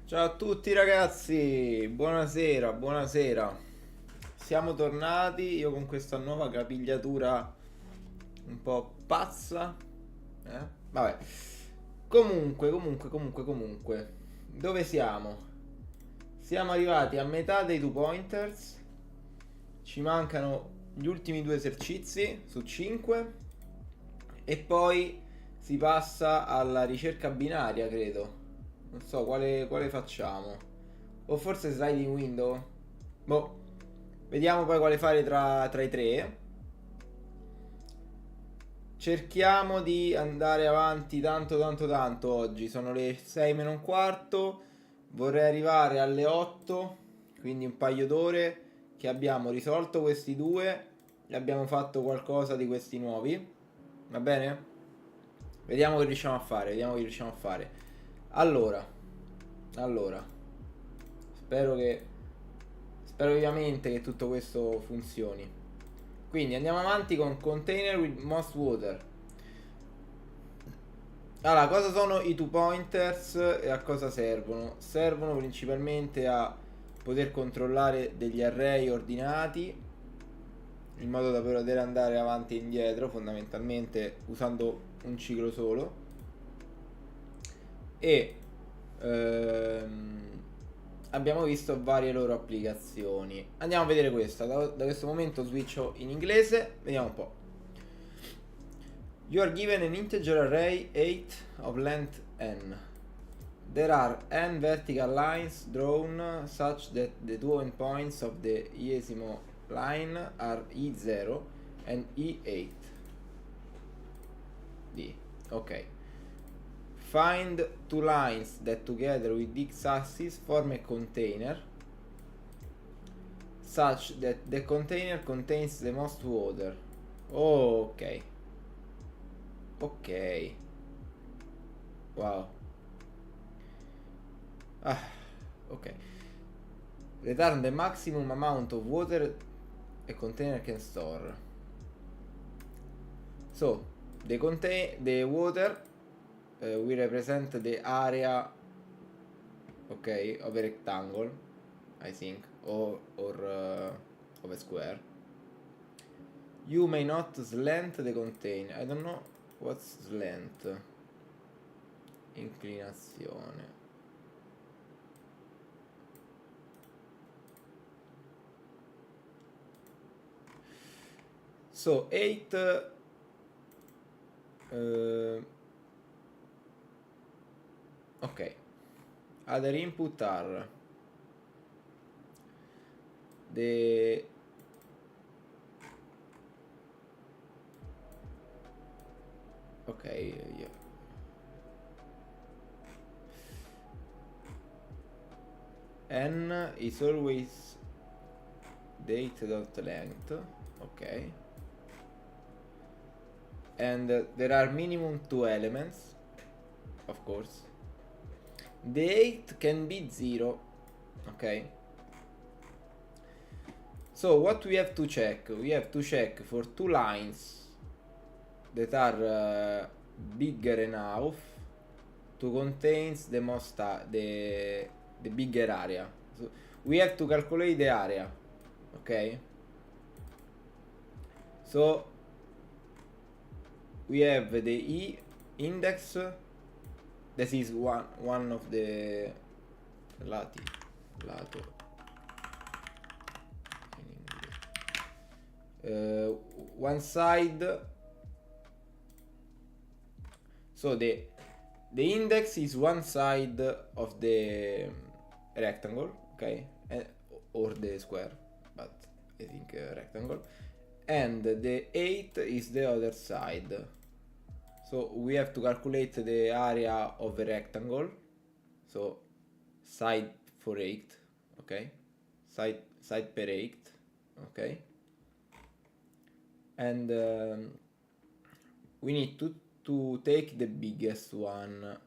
Ciao a tutti ragazzi, buonasera, buonasera. Siamo tornati, io con questa nuova capigliatura un po' pazza. Vabbè. Comunque. Dove siamo? Siamo arrivati a metà dei 2 pointers. Ci mancano gli ultimi 2 esercizi su 5. E poi si passa alla ricerca binaria, credo. Non so quale facciamo. O forse sliding window? Boh. Vediamo poi quale fare tra i tre. Cerchiamo di andare avanti tanto oggi. Sono le 6 meno un quarto. Vorrei arrivare alle 8. Quindi un paio d'ore che abbiamo risolto questi due e abbiamo fatto qualcosa di questi nuovi. Va bene? Vediamo che riusciamo a fare. Allora, spero vivamente che tutto questo funzioni. Quindi andiamo avanti con container with most water. Allora, cosa sono i 2 pointers e a cosa servono? Servono principalmente a poter controllare degli array ordinati in modo da poter andare avanti e indietro, fondamentalmente usando un ciclo solo. E abbiamo visto varie loro applicazioni. Andiamo a vedere questa. Da questo momento switcho in inglese. Vediamo un po'. You are given an integer array 8 of length n. There are n vertical lines drawn such that the 2 endpoints of the iesimo line are e0 and e8. Ok. Find 2 lines that together with the x-axis form a container such that the container contains the most water. Ok. Wow. Ok. Return the maximum amount of water a container can store. So, the water we represent the area, okay, of a rectangle, I think, or of a square. You may not slant the container. I don't know what's slant. Inclinazione. So 8 ok. Other input are the yeah. N is always date.length. Okay. And there are minimum 2 elements, of course. The 8 can be 0. Okay. So what we have to check? We have to check for 2 lines that are bigger enough to contain the most the bigger area. So we have to calculate the area. Okay. So we have the e index. This is one of the lato in English. One side. So the index is one side of the rectangle, okay, or the square, but I think rectangle, and the 8 is the other side. So we have to calculate the area of a rectangle. So side for 8, okay, side per 8, okay, and we need to take the biggest one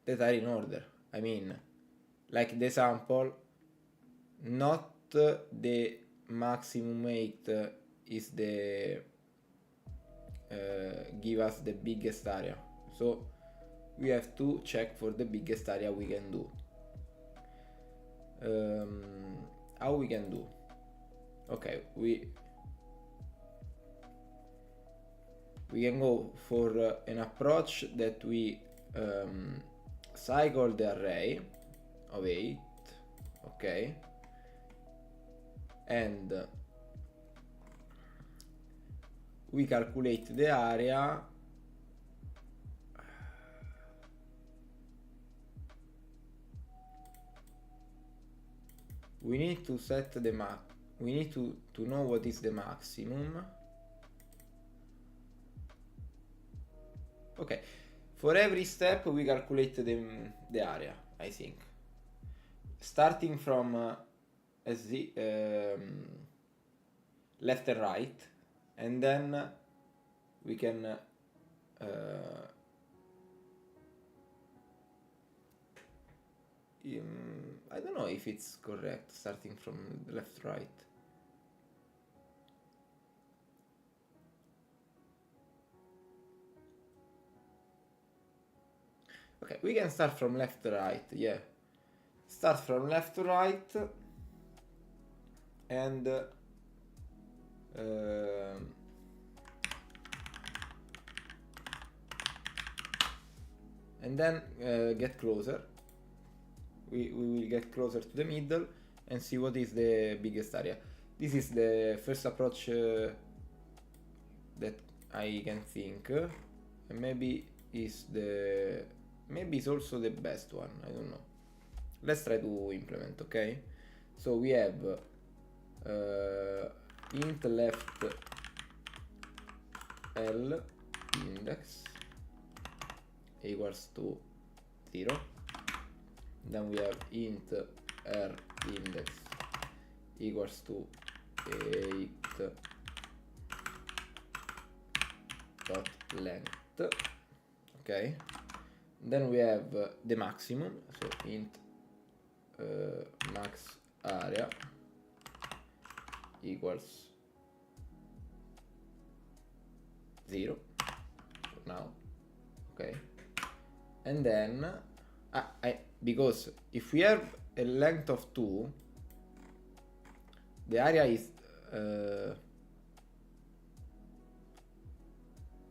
that are in order. I mean, like the sample, not the maximum 8 is the give us the biggest area. So we have to check for the biggest area we can do. How we can do? Okay, we can go for an approach that we cycle the array of 8, okay, and we calculate the area we need to set the we need to know what is the maximum. Okay, for every step we calculate the area, I think, starting from left and right, and then we can I don't know if it's correct starting from left right. Okay, we can start from left to right, yeah. Start from left to right, and then get closer. We will get closer to the middle and see what is the biggest area. This is the first approach that I can think, and maybe it's also the best one, I don't know. Let's try to implement, okay? So we have int left L index equals to 0. Then we have int r index equals to 8 dot length. Okay. Then we have the maximum, so int max area equals 0 for now. Okay. And then because if we have a length of 2, the area is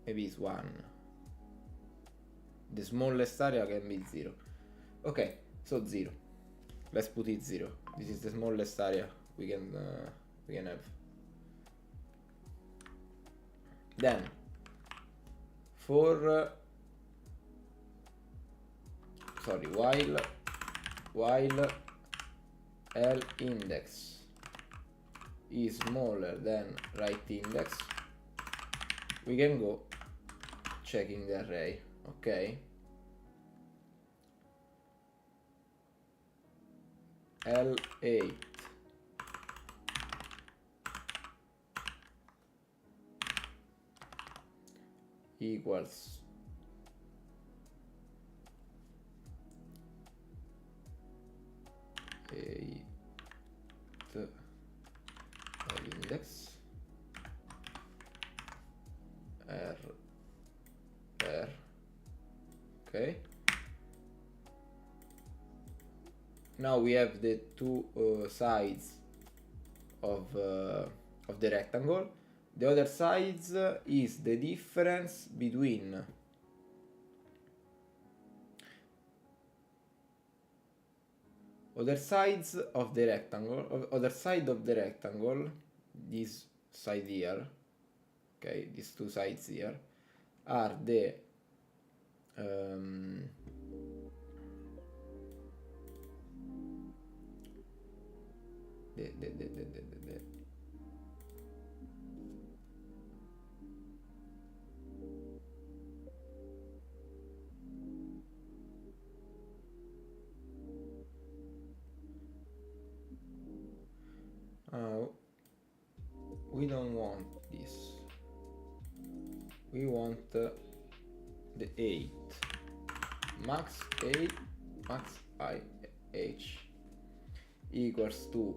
maybe it's 1. The smallest area can be 0. Okay, so 0. Let's put it 0. This is the smallest area we can have. Then for while L index is smaller than right index, we can go checking the array, okay? L8 equals 8 index r, okay. Now we have the two sides of the rectangle. The other sides is the difference between other side of the rectangle, this side here, okay, these two sides here are the we don't want this. We want the 8 max 8 max IH equals to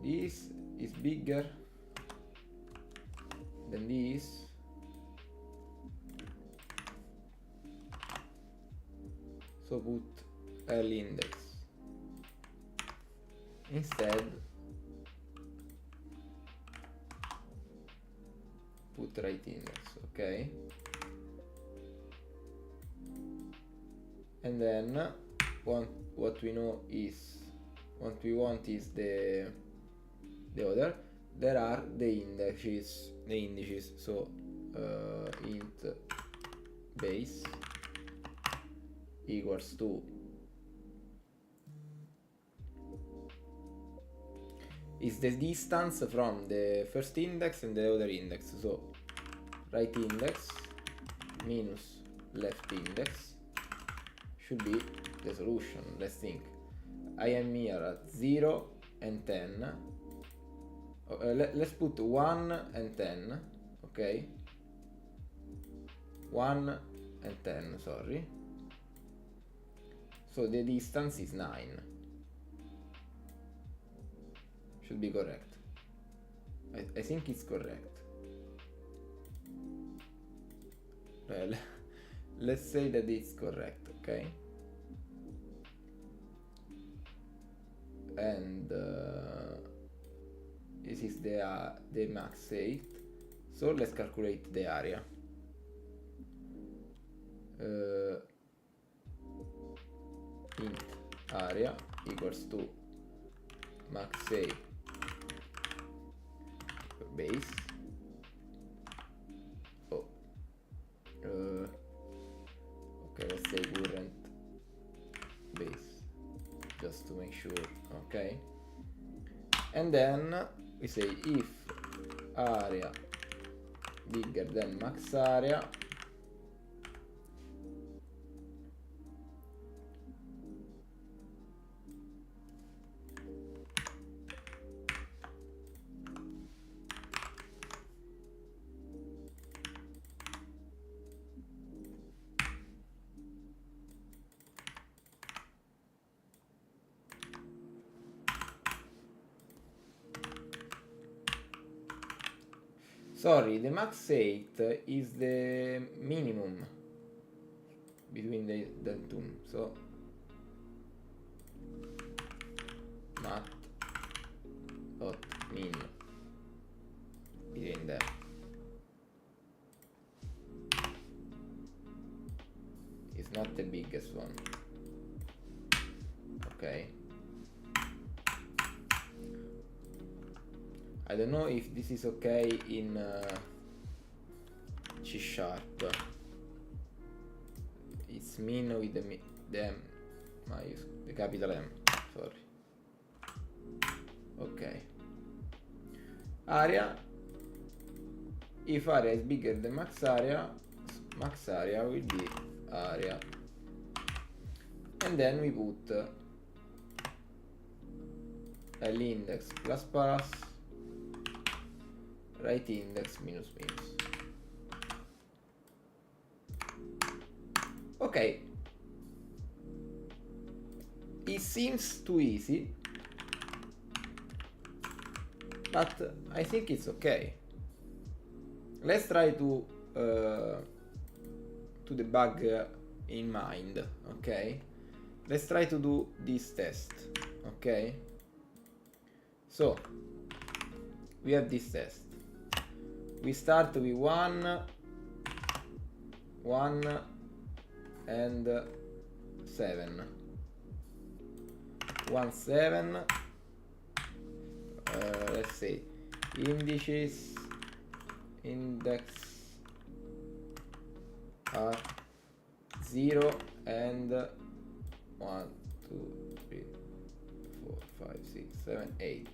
this is bigger than this, So put L index instead, put right index, okay? And then what we know is, what we want is the order. There are the indices. So int base equals to is the distance from the first index and the other index. So right index minus left index should be the solution. Let's think. I am here at 0 and 10. Let's put 1 and 10, okay? 1 and 10, sorry. So the distance is 9. Should be correct. I think it's correct. Well, let's say that it's correct, okay? And this is the max 8. So let's calculate the area. Int area equals to max 8 base. Oh, okay, let's say current base, just to make sure, okay? And then we say if area bigger than max area, sorry, the max 8 is the minimum between the two. So mat dot min between them is not the biggest one, okay? I don't know if this is okay in C#. It's min with the M, the capital M, sorry. Okay. Area. If area is bigger than max area will be area. And then we put L index plus plus right index minus minus. Okay. It seems too easy, but I think it's okay. Let's try to debug in mind, okay? Let's try to do this test, okay? So we have this test. We start with 1 and 7. 1 7. Let's say index are 0 and 1 2 3 4 5 6 7 8.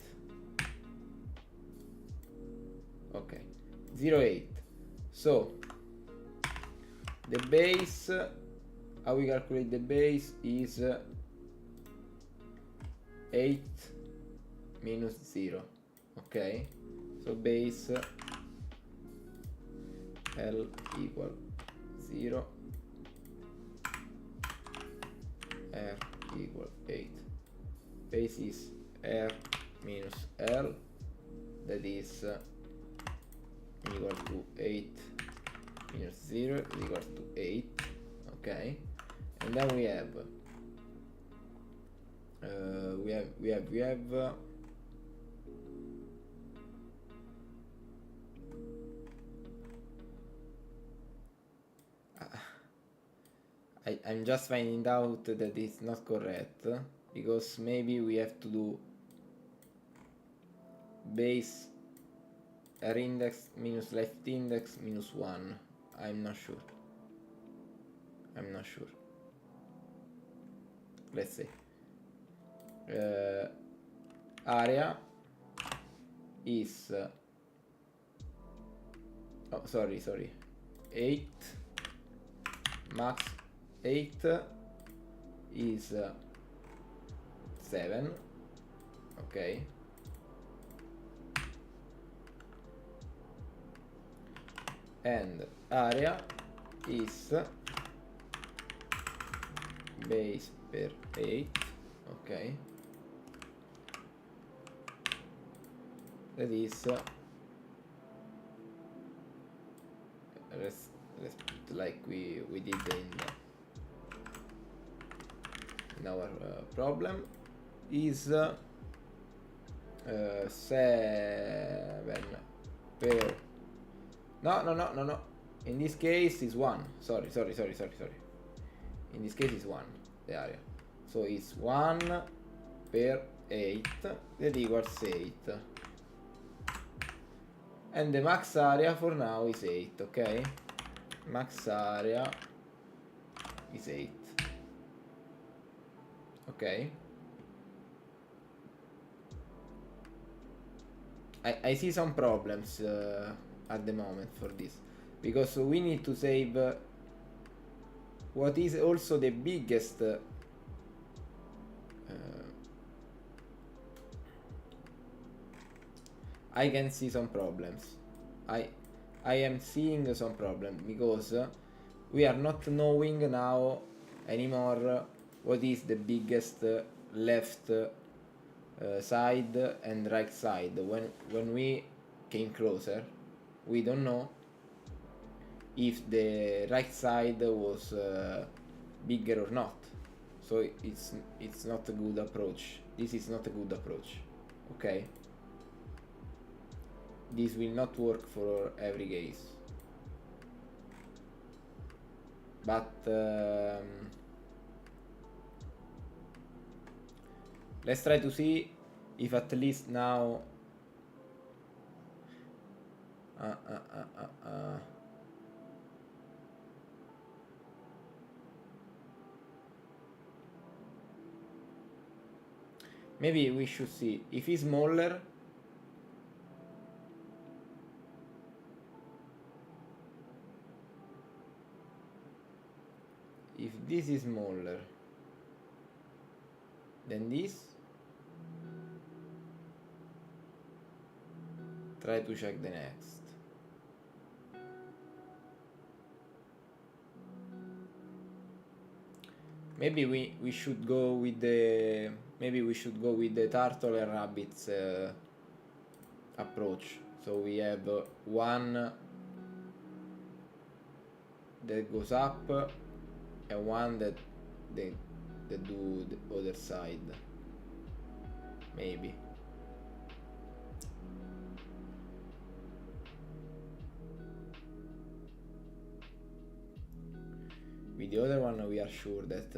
Okay, 0 8. So the base, how we calculate the base is 8 minus 0. Okay, so base L equal 0, R equal 8. Base is R minus L, that is equal to 8 minus 0 is equal to 8. Okay, And then we have I'm just finding out that it's not correct, because maybe we have to do base r index minus left index minus 1. I'm not sure. Let's see. Area is sorry 8, max 8 is 7. Okay, and area is base per 8. Okay, that is let's put like we did in our problem, is 7 per no, in this case is 1. Sorry, in this case is 1, the area, so it's 1 per 8 that equals 8, and the max area for now is 8. Okay, max area is 8. Okay, I see some problems at the moment for this, because we need to save what is also the biggest I can see some problems. I am seeing some problem, because we are not knowing now anymore what is the biggest left side and right side. When we came closer, we don't know if the right side was bigger or not. So it's not a good approach. This is not a good approach. Okay, this will not work for every case, but let's try to see if at least now maybe we should see if it's smaller. If this is smaller than this, try to check the next. Maybe we should go with the turtle and rabbits approach. So we have one that goes up and one that do the other side. Maybe. With the other one we are sure that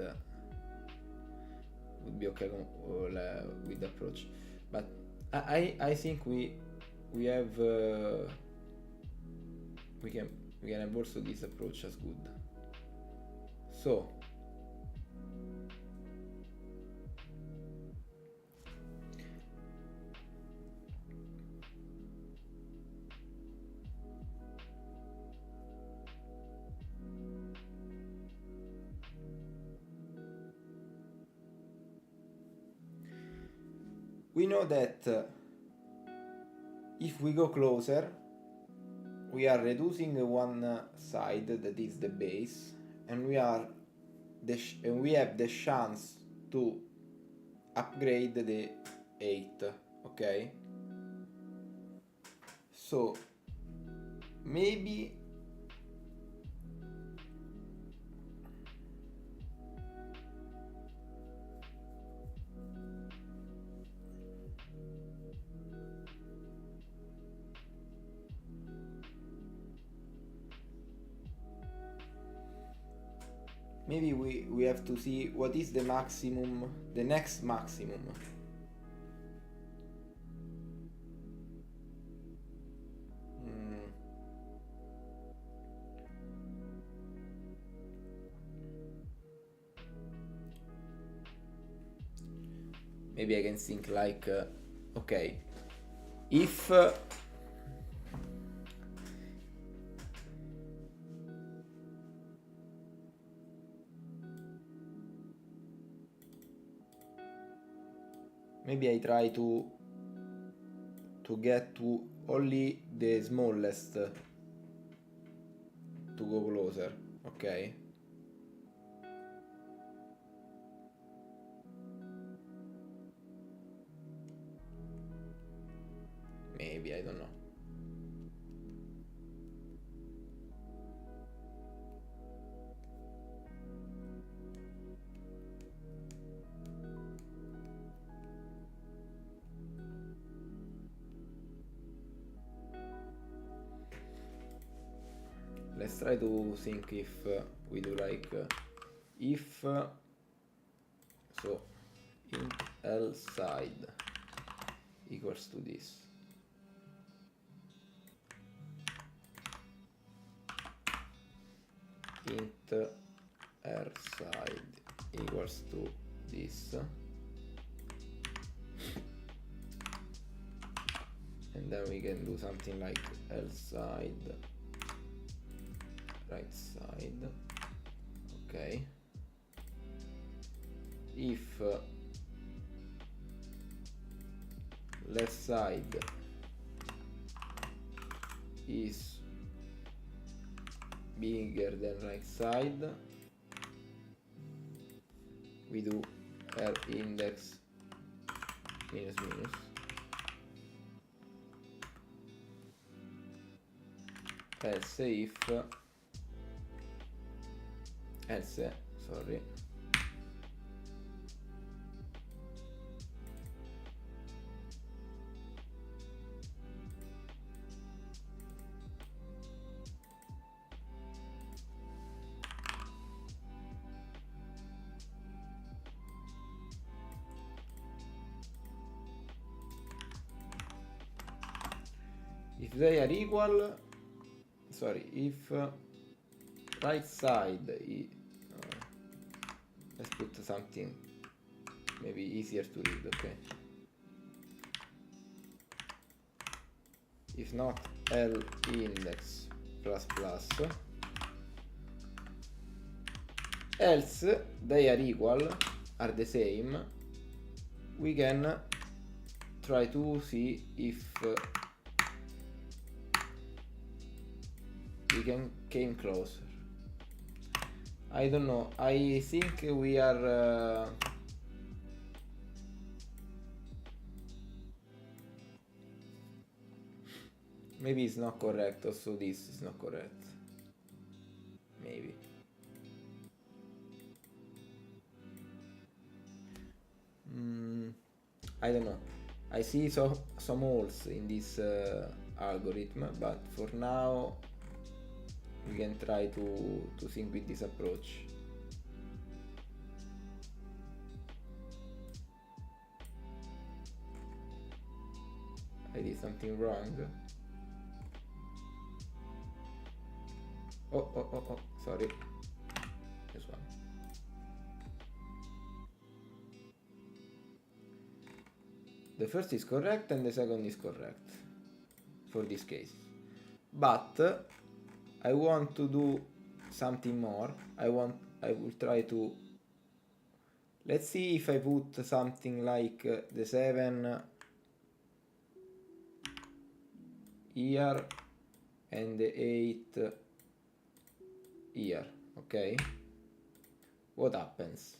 would be okay with the approach, but I think we have we can have also this approach as good. So we know that if we go closer, we are reducing one side, that is the base, and we have the chance to upgrade the 8. Okay, so maybe maybe we have to see what is the maximum, the next maximum. Maybe I can think like, okay, if maybe I try to get to only the smallest to go closer, okay? Maybe, I don't know. Let's try to think if we do like if so int L side equals to this. Int R side equals to this. And then we can do something like L side right side, okay. If left side is bigger than right side, we do R index minus minus. Else if sorry, if they are equal, sorry, if right side let's put something maybe easier to read, okay. If not L index plus plus, else they are equal, are the same, we can try to see if we can came closer. I don't know, I think we are maybe it's not correct, also this is not correct, maybe. I don't know, I see some holes in this algorithm, but for now we can try to think with this approach. I did something wrong. Oh, sorry. This one. The first is correct and the second is correct for this case. But I want to do something more. I will try to, let's see if I put something like the 7 here and the 8 here, okay? What happens?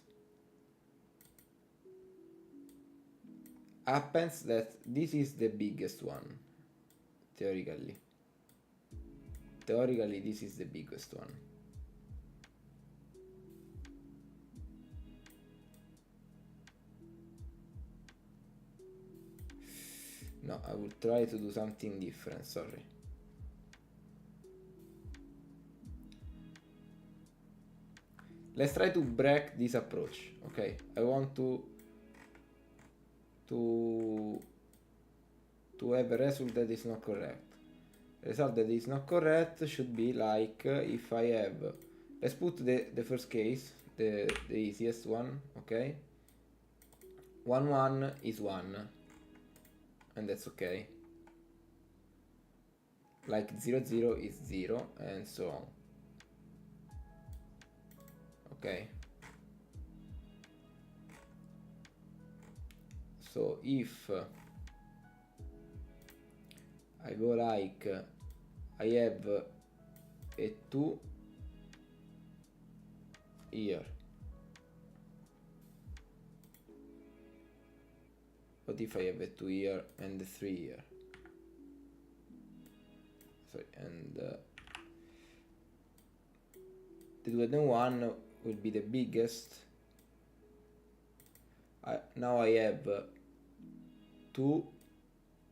Happens that this is the biggest one, theoretically. Theoretically, this is the biggest one. No, I will try to do something different, sorry. let's try to break this approach. Okay, I want to have a result that is not correct. The result that is not correct should be like if I have, let's put the first case, the easiest one. Okay, 1 1 is 1, and that's okay. Like 0 0 is 0, and so on. Okay, so if I go like I have a 2 here, what if I have a 2 here and a 3 here? Sorry, and the 2 and the 1 will be the biggest. Now I have 2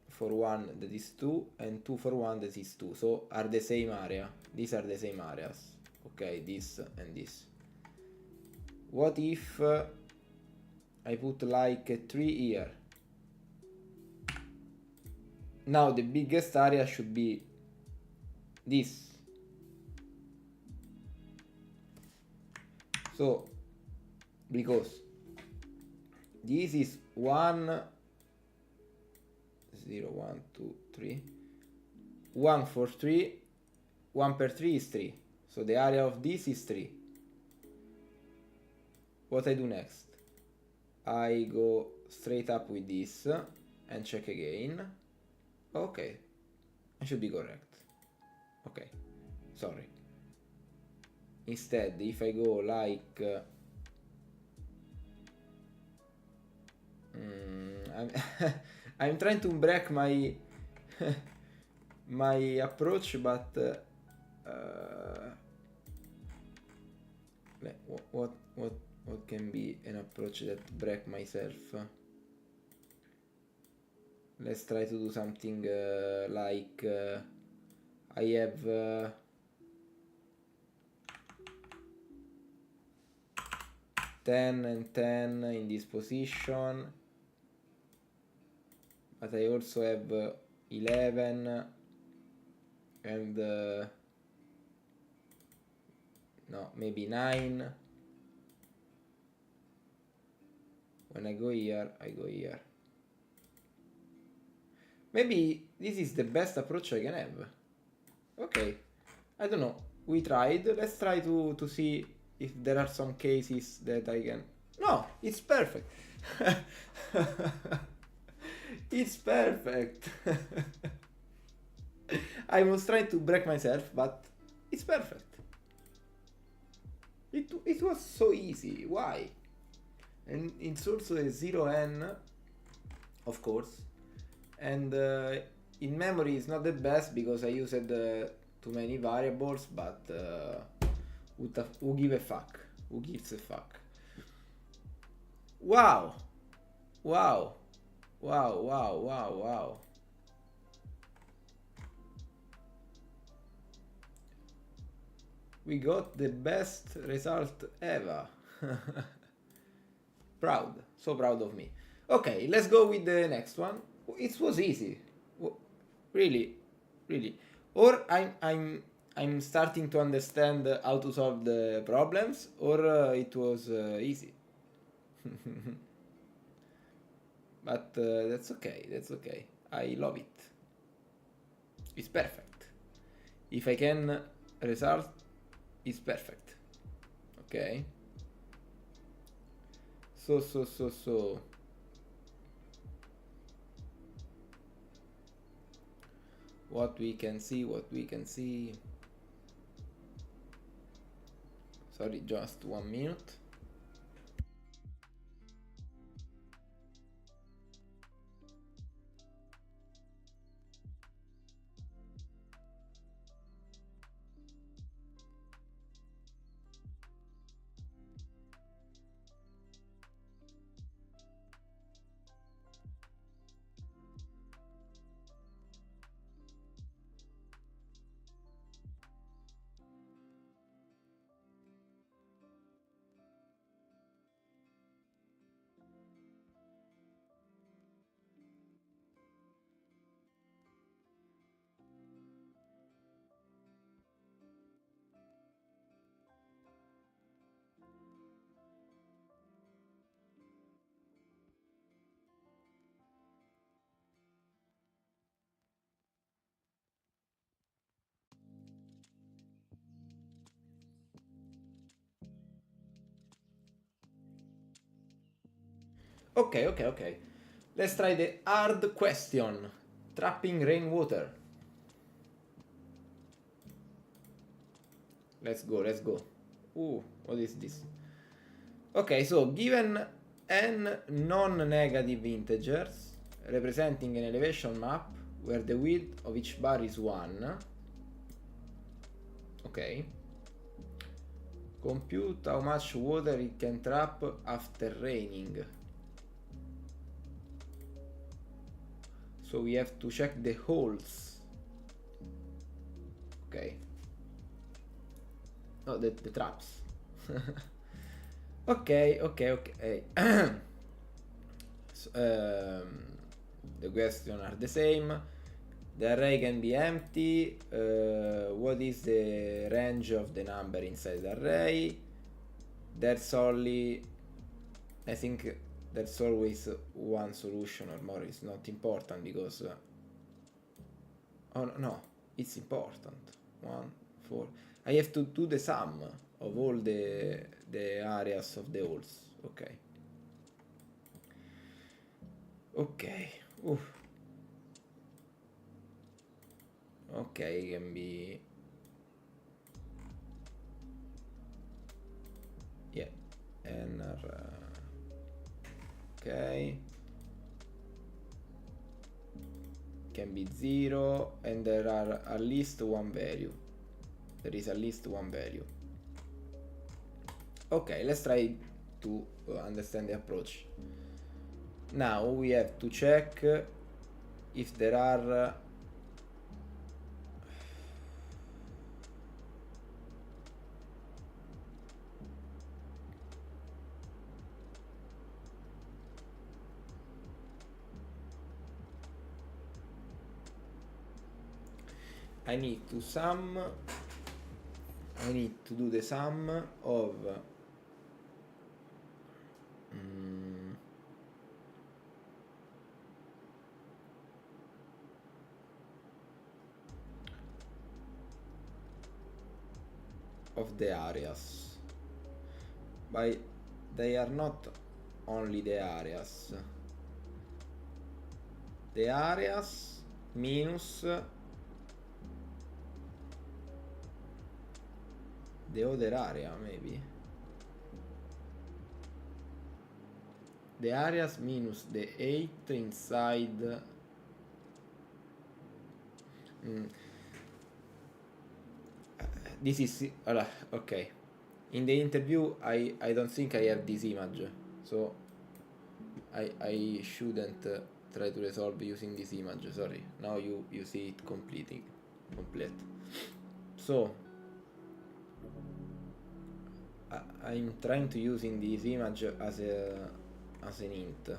for 1 that is 2 and 2 for 1 that is 2, so are the same area. These are the same areas. Okay, this and this. What if I put like a 3 here? Now the biggest area should be this. So because this is 1 0 1 2 3 1 for 3, 1 per 3 is 3, so the area of this is 3. What I do next? I go straight up with this and check again. Okay, I should be correct. Okay, sorry. Instead, if I go like I'm trying to break my my approach, but what can be an approach that break myself? Let's try to do something like I have 10 and 10 in this position, but I also have 11 and no, maybe 9. When I go here, I go here. Maybe this is the best approach I can have. Okay, I don't know. We tried. Let's try to see if there are some cases that I can... No, it's perfect. It's perfect. I was trying to break myself, but it's perfect. It was so easy. Why? And it's also a 0n, of course. And in memory it's not the best because I used too many variables, but who give a fuck? Who gives a fuck? Wow! Wow! Wow, wow, wow, wow. We got the best result ever. Proud. So proud of me. Okay, let's go with the next one. It was easy. Really, really. Or I'm starting to understand how to solve the problems, or it was easy. But that's okay, that's okay. I love it. It's perfect. If I can result, it's perfect. Okay. So. What we can see. Sorry, just 1 minute. Okay. Let's try the hard question. Trapping rainwater. Let's go. What is this? Okay, so given n non-negative integers representing an elevation map where the width of each bar is 1. Okay. Compute how much water it can trap after raining. So we have to check the holes. Okay. Oh, the traps. Okay. So, the questions are the same. The array can be empty. What is the range of the number inside the array? There's only, I think there's always one solution or more. It's not important because oh no, it's important. 1, 4. I have to do the sum of all the areas of the holes. Okay. Okay, can be, yeah, nr. Okay, can be 0, and there are at least one value. There is at least one value. Okay, let's try to understand the approach. Now we have to check if there are I need to do the sum of the areas. But they are not only the areas. The areas minus the other area, maybe. The areas minus the 8 inside. This is okay. In the interview, I don't think I have this image, so I shouldn't try to resolve using this image. Sorry. Now you see it complete. So I'm trying to using this image as an int.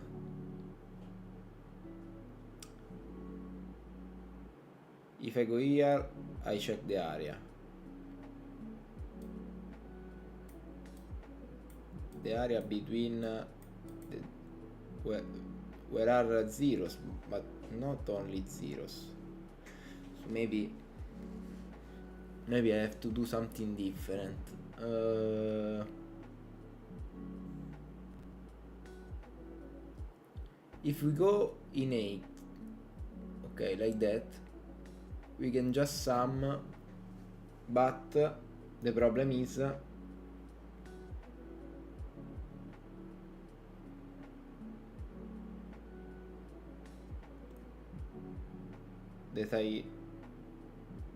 If I go here, I check the area. The area between where are zeros, but not only zeros. So maybe I have to do something different. If we go innate, okay, like that, we can just sum, but the problem is that I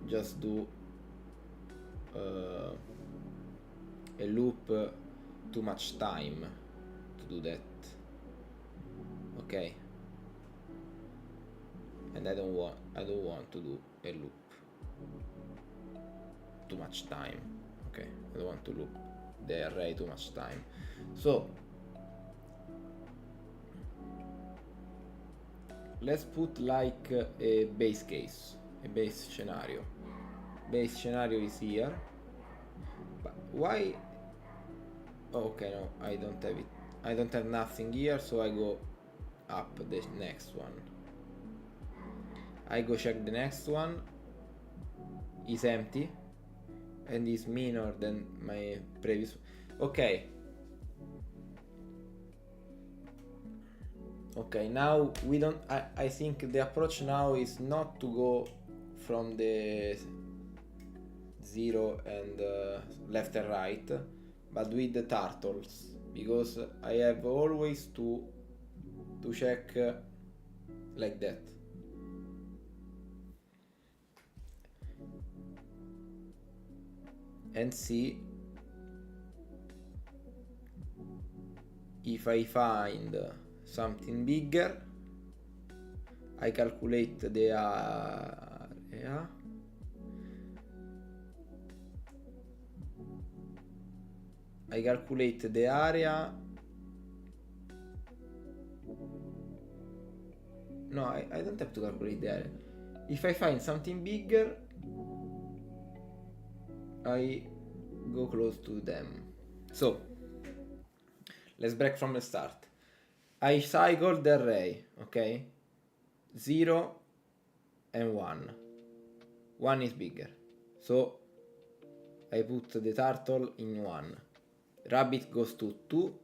just do a loop too much time to do that. Okay, and I don't want to do a loop too much time. Okay, I don't want to loop the array too much time. So let's put like a base case, a base scenario. Base scenario is here. But why? Oh, okay, no, I don't have it. I don't have nothing here, so I go up the next one. I go check the next one. Is empty and is minor than my previous. Okay. Okay, now we don't. I think the approach now is not to go from the 0 and left and right, but with the turtles, because I have always to check like that. And see if I find something bigger. I calculate the area. I calculate the area. No, I don't have to calculate the area. If I find something bigger, I go close to them. So let's break from the start. I cycle the array, okay? 0 and 1. 1 is bigger. So I put the turtle in 1. Rabbit goes to 2,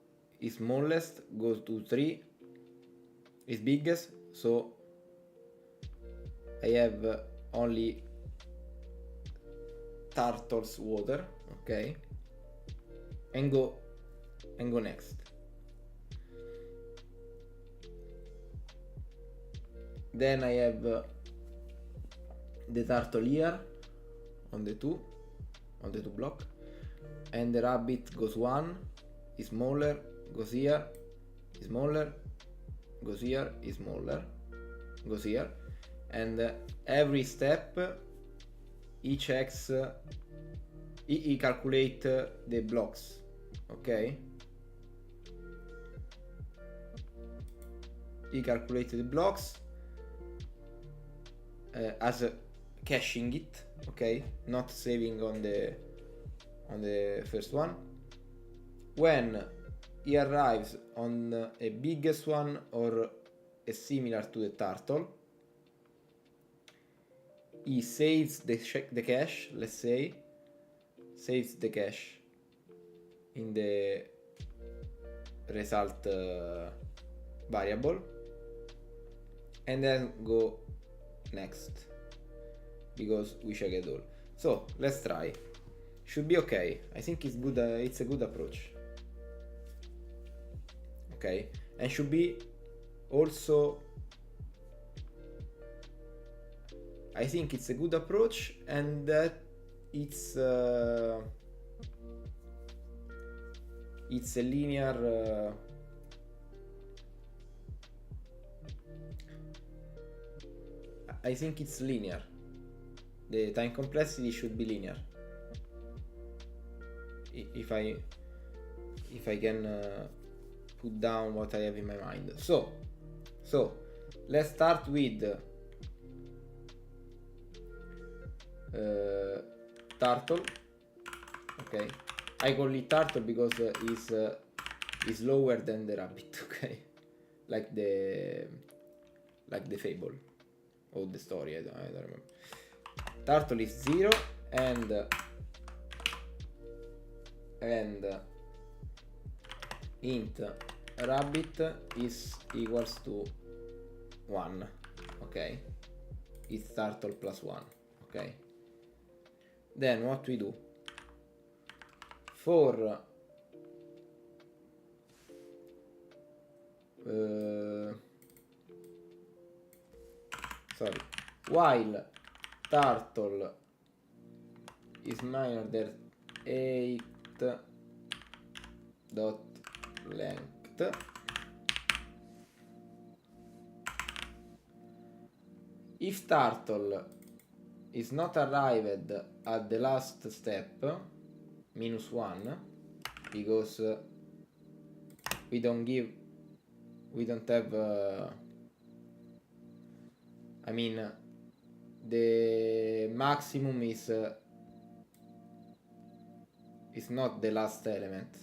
is smallest, goes to 3, is biggest, so I have only turtles water, okay? And go next. Then I have the turtle here on the 2 block, and the rabbit goes 1, is smaller, goes here, is smaller, goes here, is smaller, goes here, and every step he checks, he calculate the blocks, okay? He calculated the blocks as caching it, okay, not saving on the first one. When he arrives on a biggest one or a similar to the turtle, he saves the cache, let's say, saves the cache in the result variable, and then go next, because we check it all. So let's try. Should be okay. I think it's good. It's a good approach. Okay, and should be also. I think it's a good approach, and that it's a linear. I think it's linear. The time complexity should be linear. If I can put down what I have in my mind. So let's start with turtle. Okay, I call it turtle because is lower than the rabbit. Okay, like the fable or the story. I don't remember. Turtle is 0 and int rabbit is equals to 1. Okay, it's turtle plus 1. Okay, then what we do for while turtle is minor than 8 dot length, if turtle is not arrived at the last step, -1, because we don't have I mean the maximum is not the last element.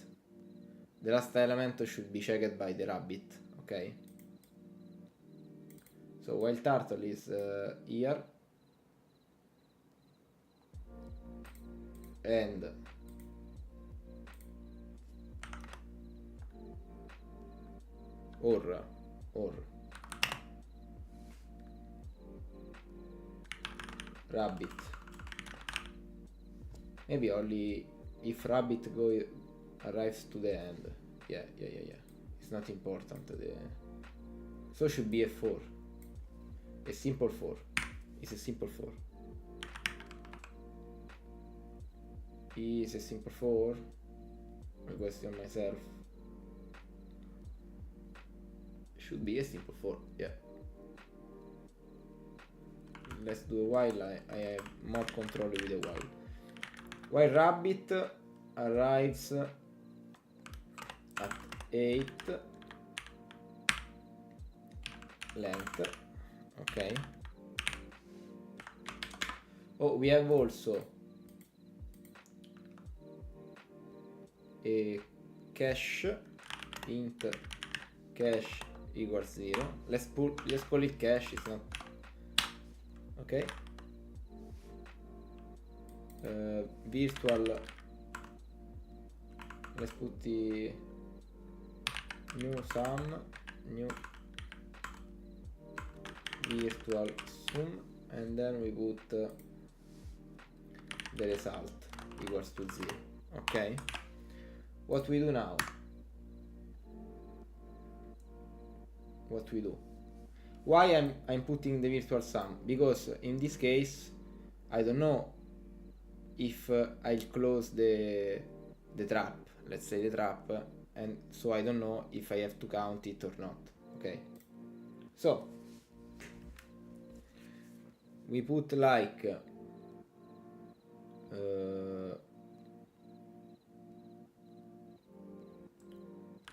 The last element should be checked by the rabbit. Okay, so while turtle is here and or or rabbit. Maybe only if rabbit arrives to the end. Yeah. It's not important. So should be a 4. A simple 4. It's a simple 4. Is a simple 4? I question myself. Should be a simple 4. Yeah. Let's do a while. I have more control with a while. While rabbit arrives at 8 length. Okay. Oh, we have also a cache int cache equals 0. Let's call it cache. It's not okay. Virtual. Let's put the new sum, new virtual sum, and then we put the result equals to 0. Okay. What we do now? What we do? Why I'm putting the virtual sum? Because in this case I don't know if I'll close the trap, let's say the trap, and so I don't know if I have to count it or not. Okay, so we put like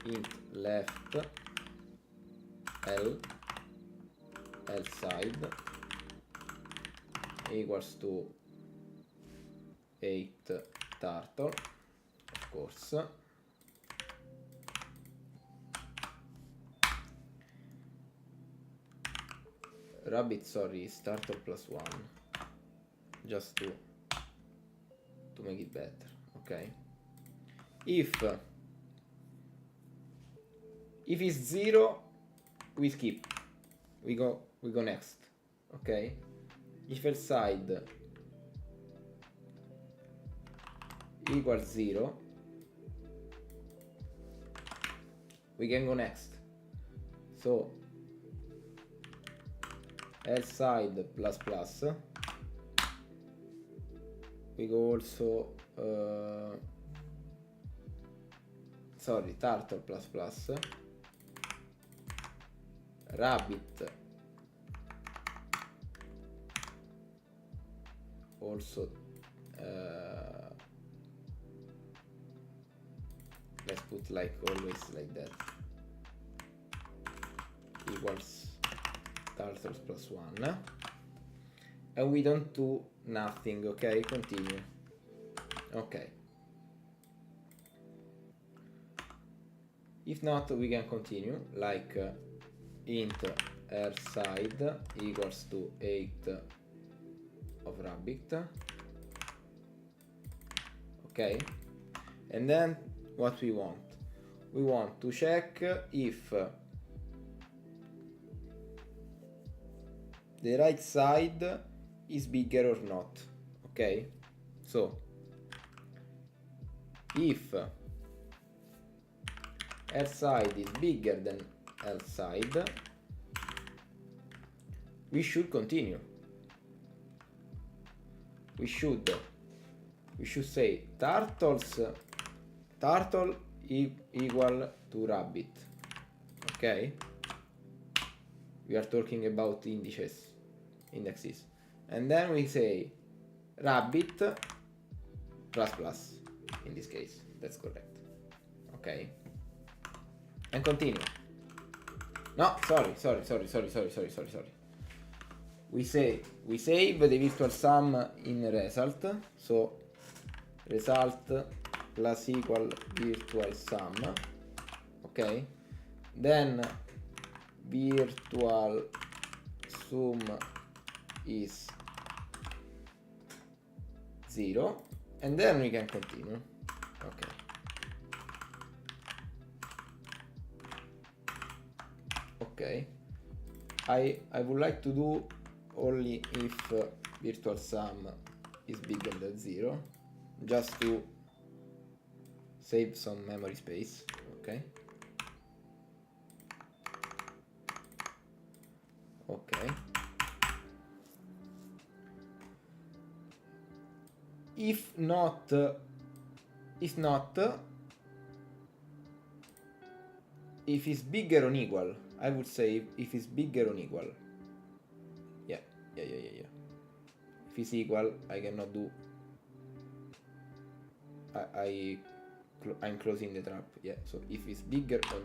int left l side equals to 8 turtle, of course. Rabbit, sorry, is turtle plus 1, just to make it better. Okay, if it's 0, we skip, we go next. Okay, if else side equals 0, we can go next. So else side plus plus, we go also sorry, turtle plus plus, rabbit also let's put like always like that, equals turtles plus 1, and we don't do nothing. Okay, continue. Okay, if not we can continue like int r side equals to 8 of rabbit. Okay, and then what we want to check if the right side is bigger or not. Okay, so if R side is bigger than L side, we should continue. We should say turtle equal to rabbit. Okay, we are talking about indexes, and then we say rabbit plus plus. In this case, that's correct. Okay, and continue. No, sorry. We save the virtual sum in result. So result plus equal virtual sum. Okay, then virtual sum is 0, and then we can continue. Okay, Okay. I would like to do only if virtual sum is bigger than 0, just to save some memory space. Okay. Okay. If not, if it's bigger or equal, I would say if it's bigger or equal. Yeah. If it's equal, I cannot do. I'm closing the trap. Yeah. So if it's bigger or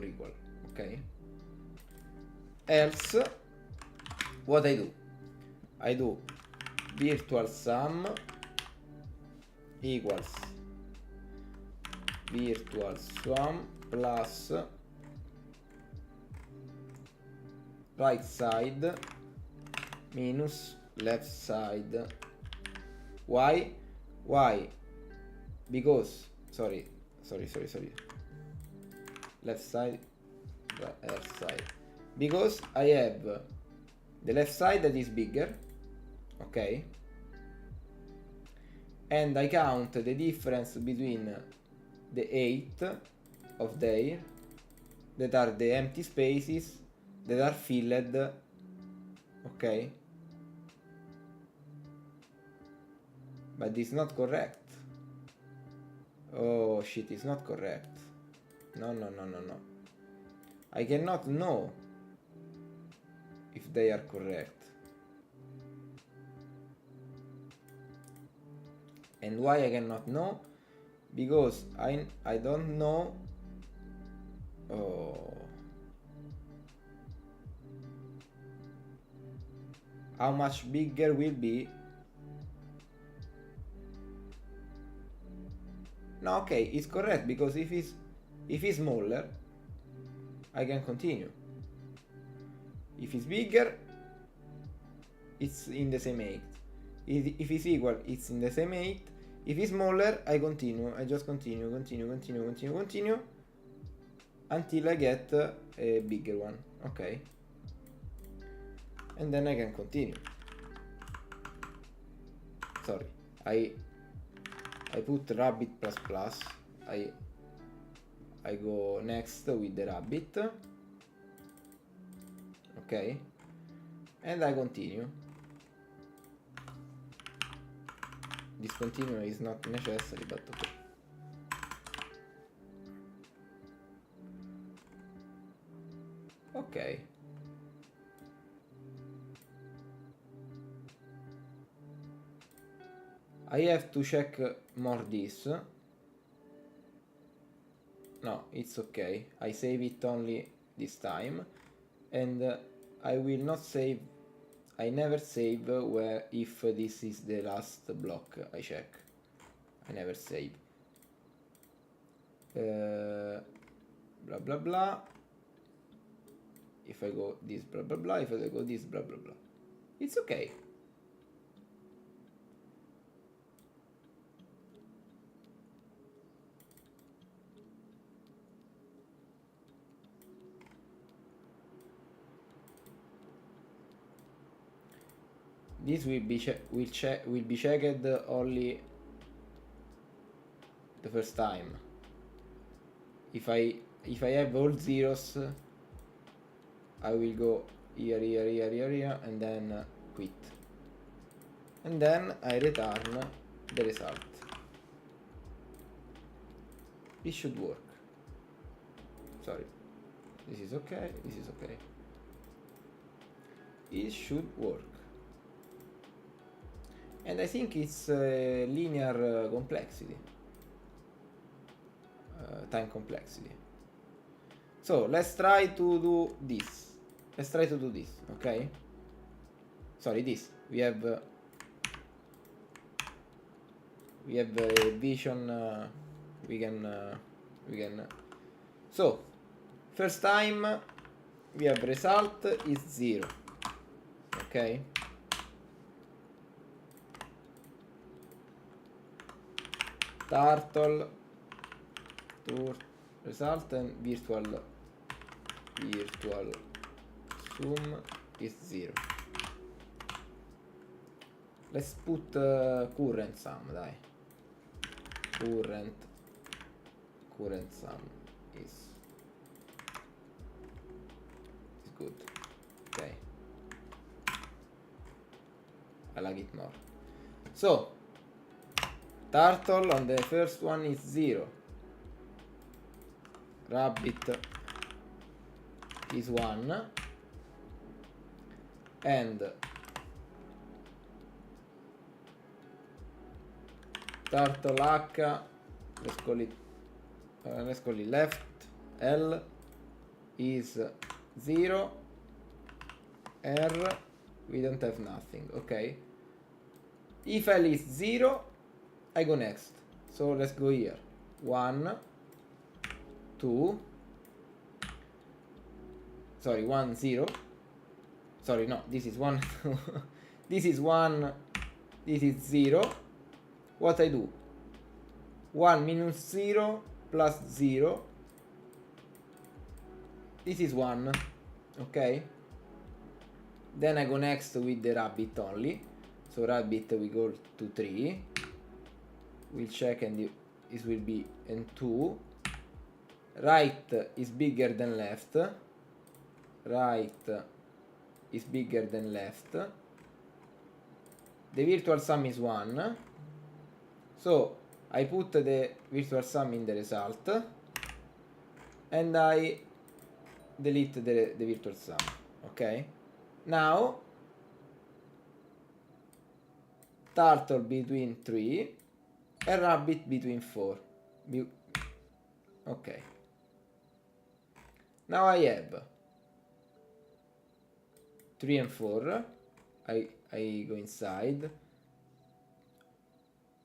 equal, okay. Else, what I do? I do virtual sum equals virtual sum plus right side minus left side. Why? Because sorry. Left side, left side. Because I have the left side that is bigger, okay? And I count the difference between the 8 of there, that are the empty spaces that are filled, okay? But it's not correct. Oh shit, it's not correct. No. I cannot know if they are correct. And why I cannot know? Because I don't know. Oh. How much bigger will be? No, okay, it's correct, because if it's smaller, I can continue. If it's bigger, it's in the same 8. If it's equal, it's in the same 8. If it's smaller, I continue. I just continue until I get a bigger one. Okay. And then I can continue. Sorry, I put rabbit plus plus. I go next with the rabbit. Okay. And I continue. Discontinue is not necessary, but okay. Okay. I have to check more this. No, it's okay. I save it only this time. And I will not save. I never save where if this is the last block I check. I never save. Blah blah blah. If I go this blah blah blah. If I go this blah blah blah. It's okay. This will be checked only the first time. If I have all zeros, I will go here, and then quit. And then I return the result. This should work. Sorry. This is okay. It should work. And I think it's linear complexity. Time complexity. So let's try to do this. Okay? Sorry, this. We have a vision. We can. So first time we have result is 0. Okay? Turtle to result and virtual virtual sum is 0. Let's put current sum, dai. Current sum is good. Okay. I like it more. So turtle on the first one is 0. Rabbit is 1. And turtle H, let's call it left L is 0. R, we don't have nothing. Okay. If L is 0, I go next. So let's go here. 1, 2. Sorry, 1, 0. Sorry, no, this is 1. This is 1. This is 0. What I do? 1 minus 0 plus 0. This is 1. Okay. Then I go next with the rabbit only. So rabbit we go to 3. We'll check and this will be in 2. Right is bigger than left. Right is bigger than left. The virtual sum is 1. So I put the virtual sum in the result and I delete the virtual sum. Okay. Now turtle between 3 and rabbit between 4. Okay. Now I have 3 and 4. I go inside.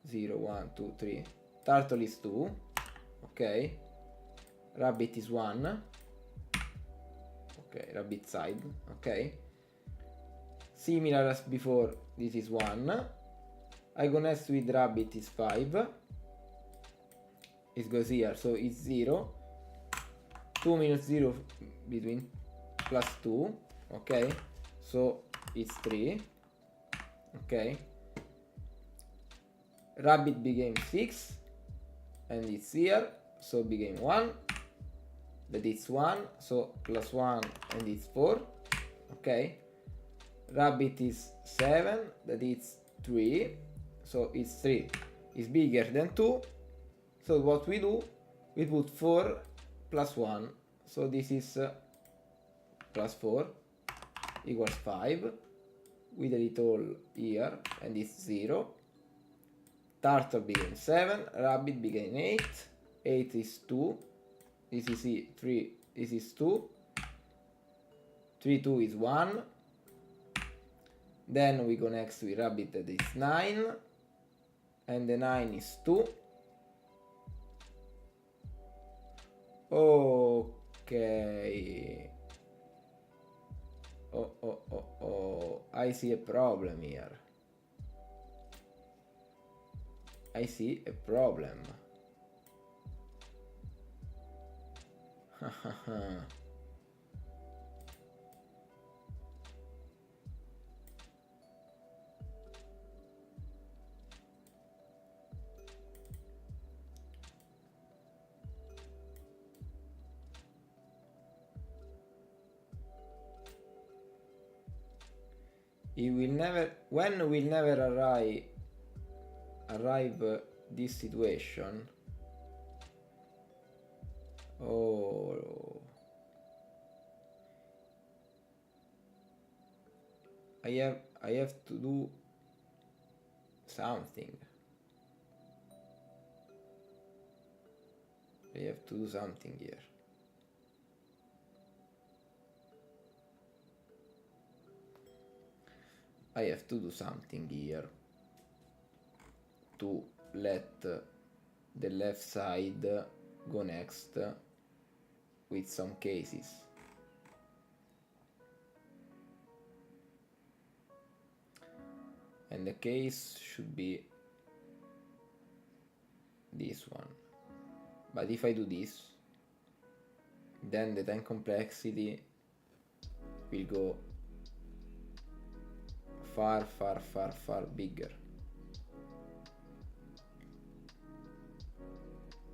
0, 1, 2, 3. Turtle is 2. Okay. Rabbit is 1. Okay, rabbit side. Okay. Similar as before, this is 1. I go next with rabbit is 5. It goes here, so it's 0. 2 minus 0 between plus 2. Okay. So it's 3. Okay. Rabbit became 6 and it's here, so became 1. That is 1, so plus 1 and it's 4. Okay. Rabbit is 7, that is 3, so it's 3 is bigger than 2. So what we do, we put 4 plus 1, so this is plus 4 equals 5. We delete all here and it's 0. Turtle became 7, rabbit became 8. 8 is 2. This is 3. This is 2. 3, 2 is 1. Then we go next with rabbit, that is 9. And the 9 is 2. Okay. Oh. I see a problem here. I see a problem. It will never, when will never arrive this situation. Oh, I have to do something. I have to do something here. I have to do something here to let the left side go next with some cases. And the case should be this one. But if I do this, then the time complexity will go far bigger.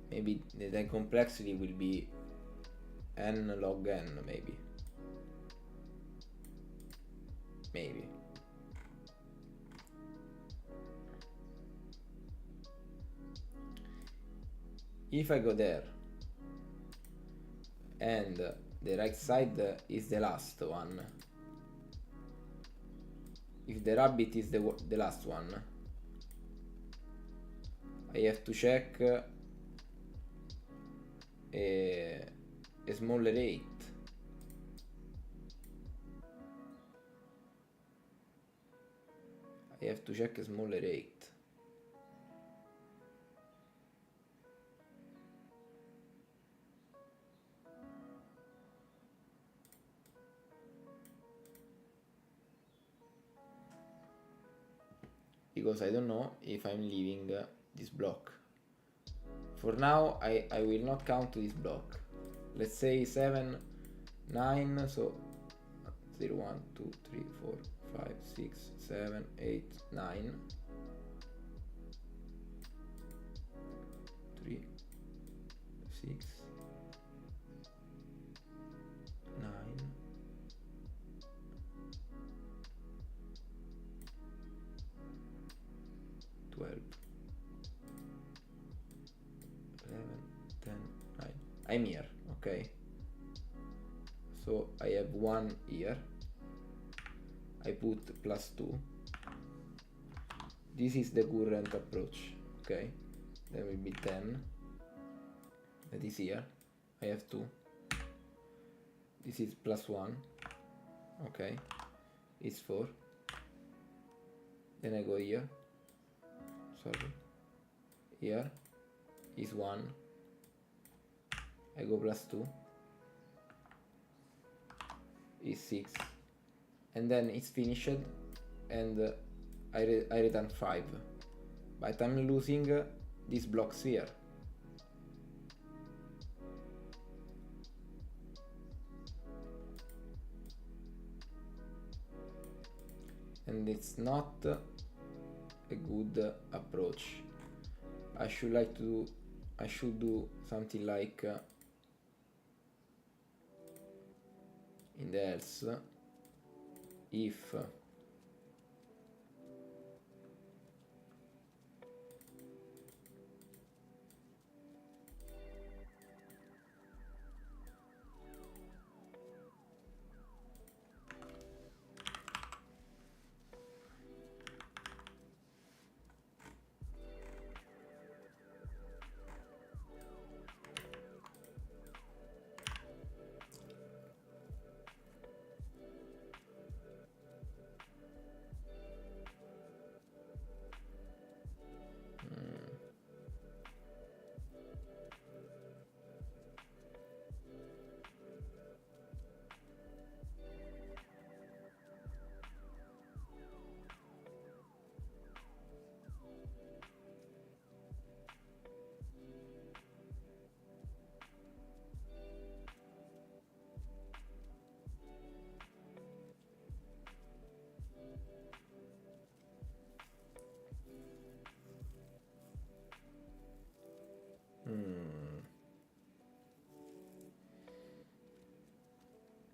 Maybe the time complexity will be n log n, maybe. If I go there and the right side is the last one, if the rabbit is the last one, I have to check a smaller rate. I have to check a smaller rate. Because I don't know if I'm leaving this block. For now, I will not count this block. Let's say 7, 9, so 0, 1, 2, 3, 4, 5, 6, 7, 8, 9. 3, 6, 9. 12, 11, 10, 9. I'm here, okay? So I have 1 here. I put +2. This is the current approach, okay? There will be 10. That is here. I have 2. This is +1. Okay. It's 4. Then I go here. Sorry. Here is 1. I go +2. Is 6. And then it's finished, and I return 5. But I'm losing these blocks here. And it's not a good approach. I should do something like in the else, if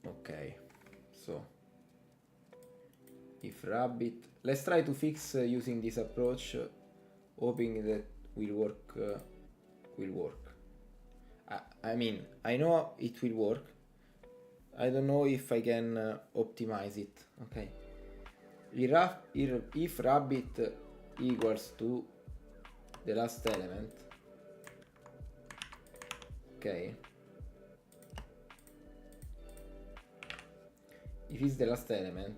okay, so if rabbit, let's try to fix using this approach, hoping that will work. I mean, I know it will work. I don't know if I can optimize it. Okay, if rabbit equals to the last element, okay, if it's the last element,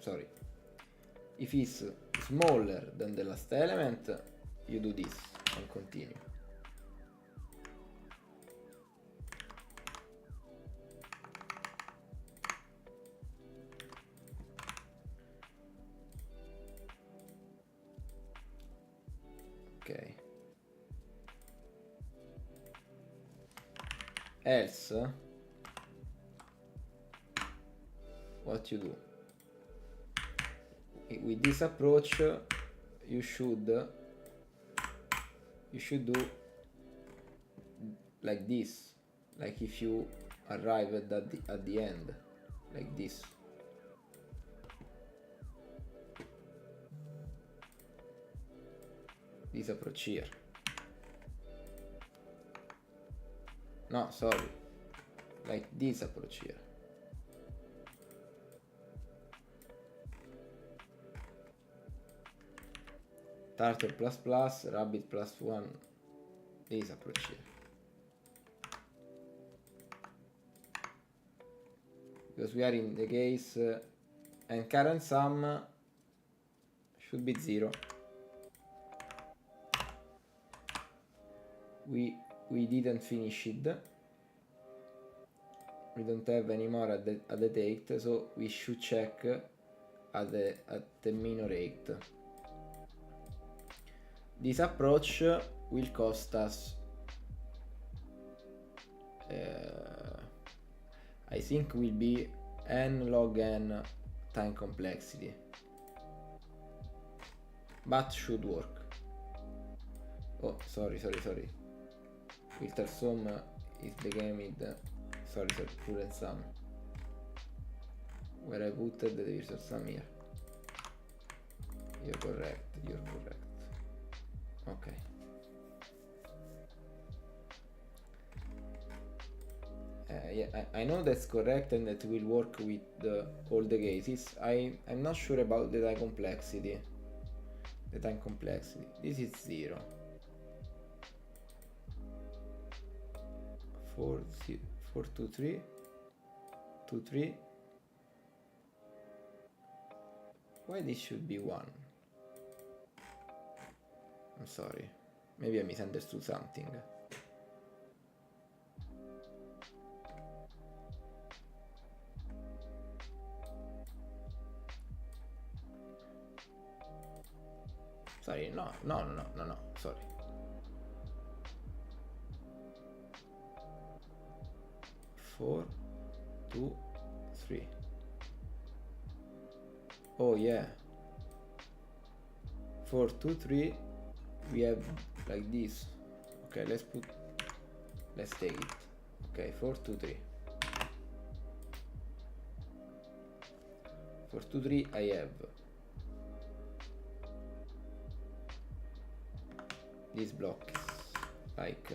sorry, if it's smaller than the last element, you do this and continue. Okay. else what you do with this approach, you should do like this, like if you arrive at the end, like this. This approach here. No, sorry. Like this approach here. Turtle plus plus, rabbit plus one. This approach here. Because we are in the case and current sum should be 0. We didn't finish it. We don't have any more at the date, so we should check at the minor rate. This approach will cost us I think will be n log n time complexity, but should work. Oh, sorry. Filter sum is the game with sorry, current sum. Where I put the virtual sum here. You're correct. Okay. Yeah, I know that's correct and that will work with all the cases. I'm not sure about the time complexity. This is 0. 4, 2, 3. 2, 3. Why this should be 1? I'm sorry. Maybe I misunderstood something. Sorry, no, sorry. Four, 2, 3. Oh yeah. 4, 2, 3. We have like this. Okay, let's take it. Okay, 4, 2, 3. 4, 2, 3. I have this block is like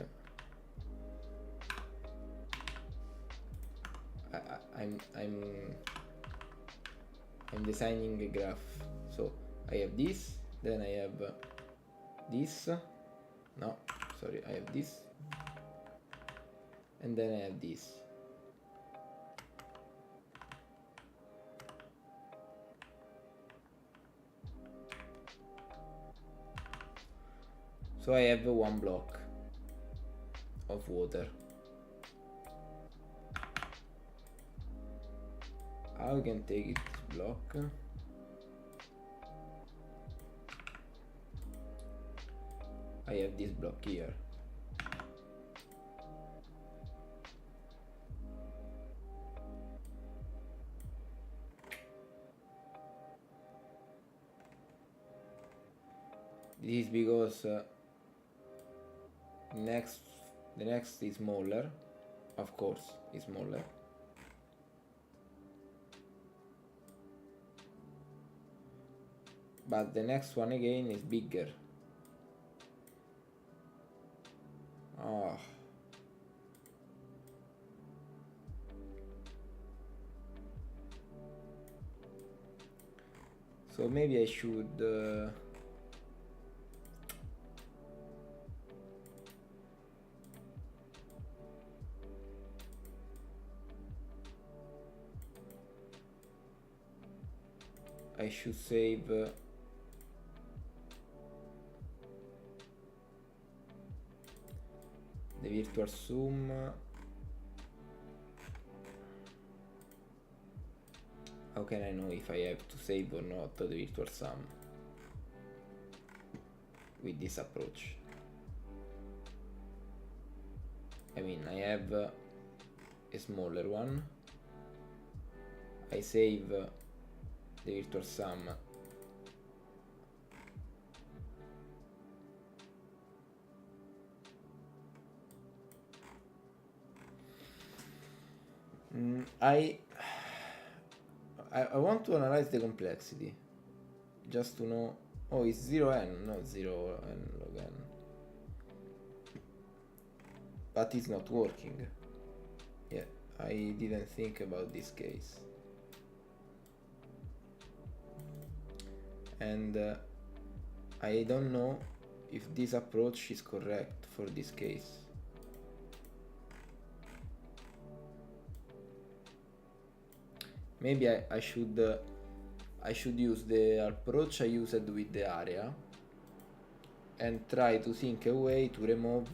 I'm designing a graph. So I have this, then I have this. No, sorry, I have this, and then I have this. So I have one block of water. I can take this block. I have this block here. This is because the next is smaller, of course, is smaller. But the next one again is bigger. Oh. So maybe I should save the virtual sum. How can I know if I have to save or not the virtual sum with this approach? I mean, I have a smaller one. I save the virtual sum. I want to analyze the complexity, just to know. Oh, it's 0n, not 0n log n. But it's not working. Yeah, I didn't think about this case. And I don't know if this approach is correct for this case. Maybe I should use the approach I used with the area and try to think a way to remove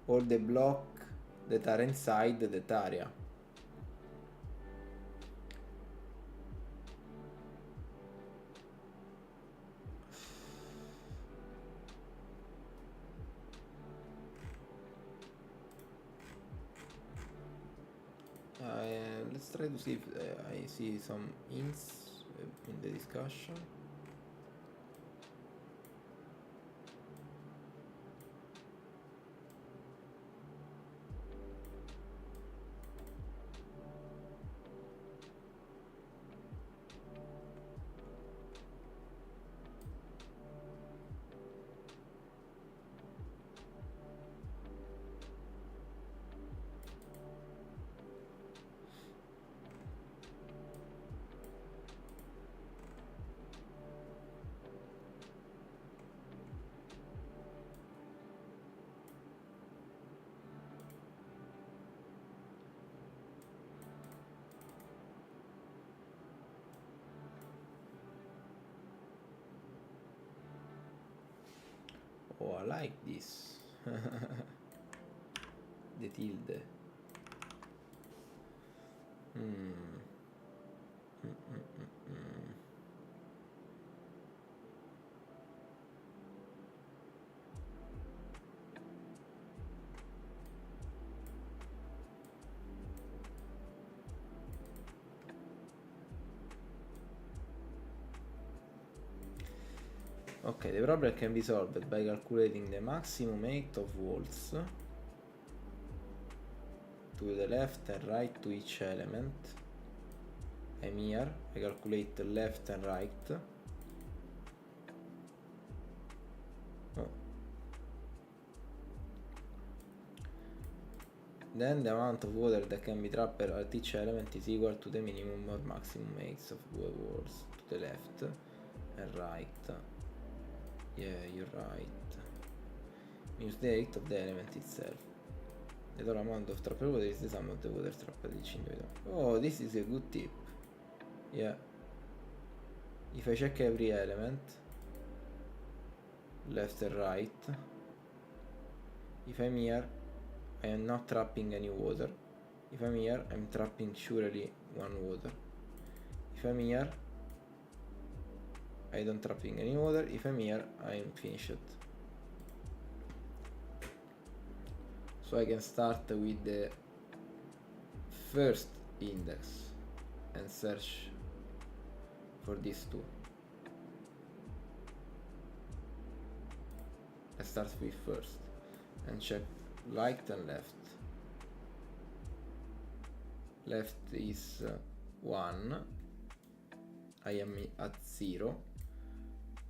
all the blocks that are inside that area. Let's try to see if I see some hints in the discussion. Oh, I like this. The tilde. Okay, the problem can be solved by calculating the maximum height of walls to the left and right to each element. I'm here, I calculate the left and right. Oh. Then the amount of water that can be trapped at each element is equal to the minimum or maximum heights of walls to the left and right. Yeah, you're right. Minus the height of the element itself. The total amount of trapped water is the sum of the water trapped at each individual. Oh, this is a good tip. Yeah. If I check every element, left and right, if I'm here, I am not trapping any water. If I'm here, I'm trapping surely one water. If I'm here, I don't trapping any water. If I'm here, I'm finished. So I can start with the first index and search for these two. I start with first and check right and left. Left is 1. I am at 0.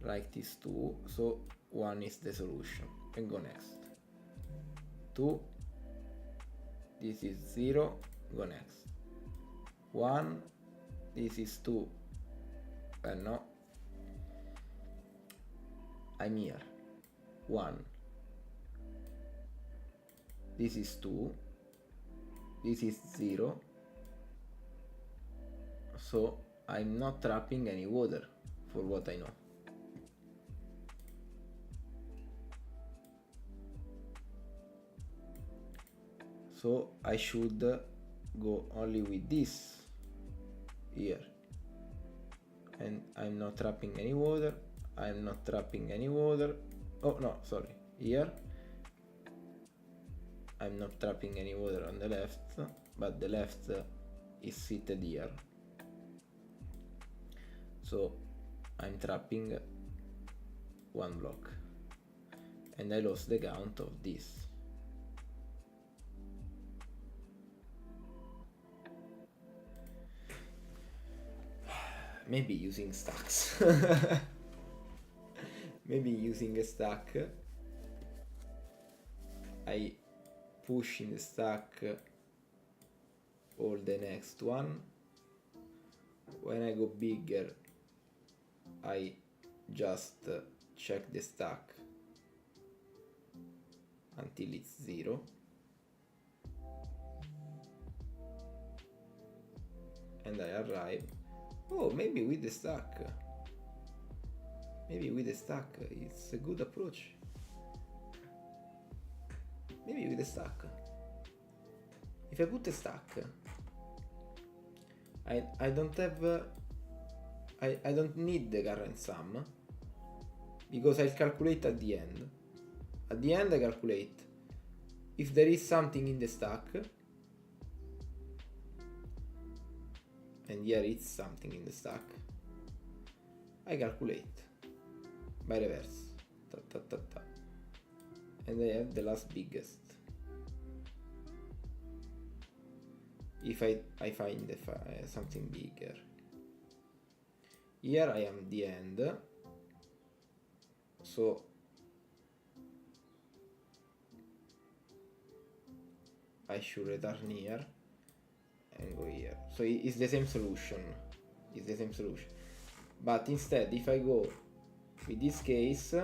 Right is 2, so 1 is the solution. And go next. 2, this is 0, go next. 1, this is 2, no, I'm here. 1, this is 2, this is 0, so I'm not trapping any water for what I know. So I should go only with this here. And I'm not trapping any water. I'm not trapping any water. Oh no, sorry. Here I'm not trapping any water on the left, but the left is seated here. So I'm trapping one block. And I lost the count of this. Maybe using stacks. Maybe using a stack. I push in the stack all the next one. When I go bigger, I just check the stack until it's 0. And I arrive. Oh, maybe with the stack. Maybe with the stack, it's a good approach. Maybe with the stack. If I put a stack, I don't have, I don't need the current sum, because I'll calculate at the end. At the end I calculate if there is something in the stack, and here it's something in the stack, I calculate by reverse, ta, ta, ta, ta. And I have the last biggest. If I find something bigger. Here I am the end, so I should return here and go here. So it's the same solution. It's the same solution. But instead, if I go with this case,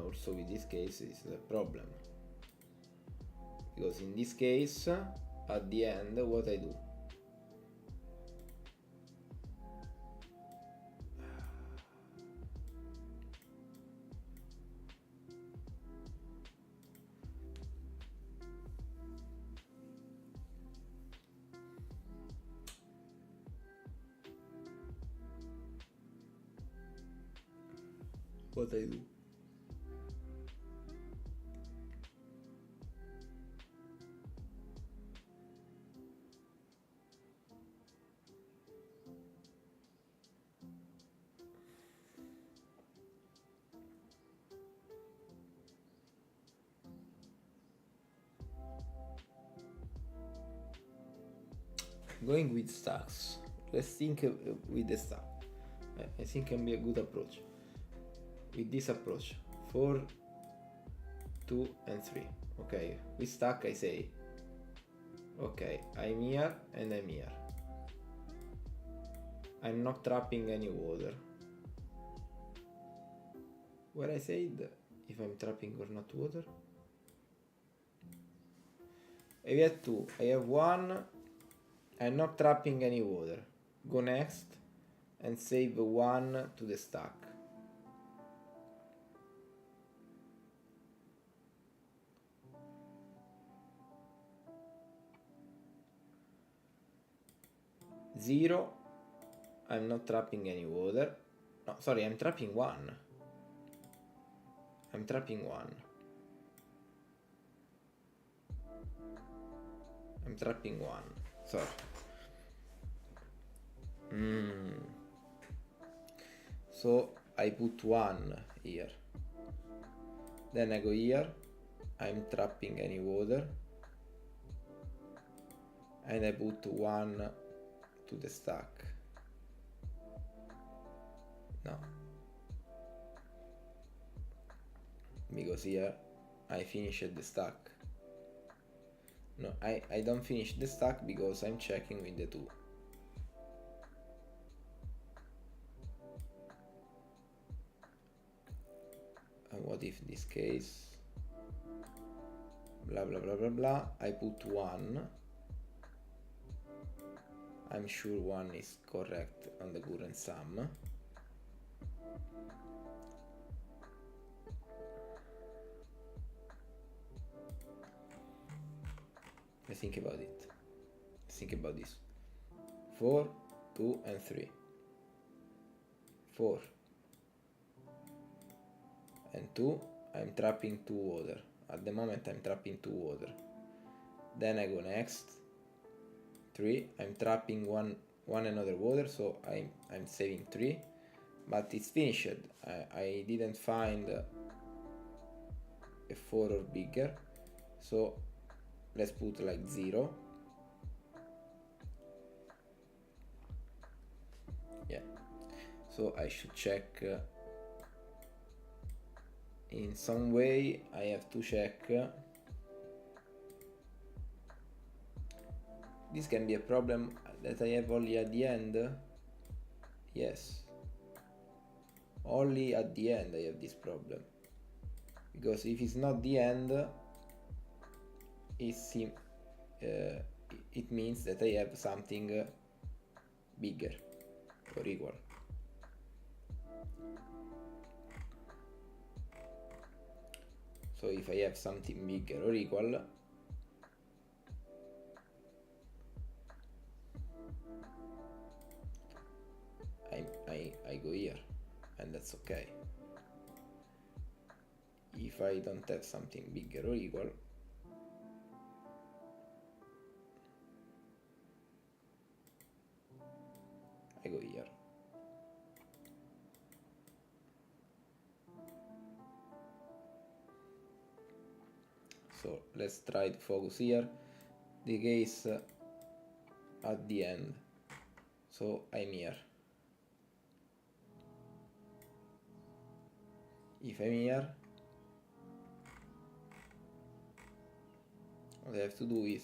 also with this case is a problem, because in this case at the end what I do, going with stacks. Let's think with the stack. I think can be a good approach. With this approach, 4, 2 and 3. Okay, with stack I say, okay, I'm here and I'm here. I'm not trapping any water. Where I said if I'm trapping or not water. I have 2, I have 1, I'm not trapping any water. Go next and save 1 to the stack. Zero, I'm not trapping any water. No, sorry, I'm trapping 1. I'm trapping 1. I'm trapping 1. Sorry. So I put 1 here. Then I go here. I'm trapping any water. And I put 1 to the stack. No. Because here I finished the stack. No, I don't finish the stack because I'm checking with the 2. And what if this case, blah blah blah blah blah, I put 1. I'm sure 1 is correct on the current sum. I think about it. Think about this. 4, 2 and 3. 4. and 2, I'm trapping 2 water. At the moment I'm trapping 2 water. Then I go next 3, I'm trapping one another water, so I'm saving 3, but it's finished. I didn't find a 4 or bigger, so let's put like 0. Yeah, so I should check in some way. I have to check. This can be a problem that I have only at the end. Yes, only at the end I have this problem, because if it's not the end, it means that I have something bigger or equal. So if I have something bigger or equal, I go here, and that's okay. If I don't have something bigger or equal, I go here. So let's try to focus here. The case at the end. So I'm here. If I'm here, what I have to do is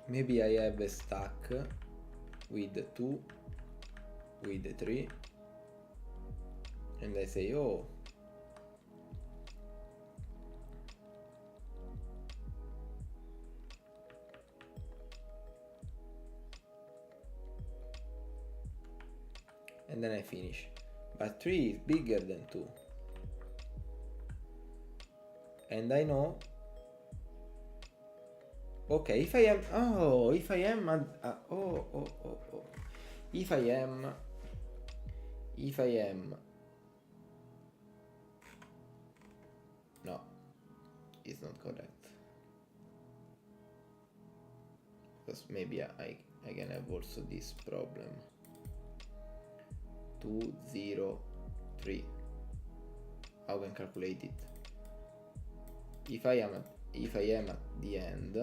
maybe I have a stack with 2, with 3, and I say, oh, and then I finish. But 3 is bigger than 2, and I know, okay, if I am, oh, if I am if I am, no, it's not correct, because maybe I can have also this problem. 2, 0, 3. How can calculate it? If I am at the end,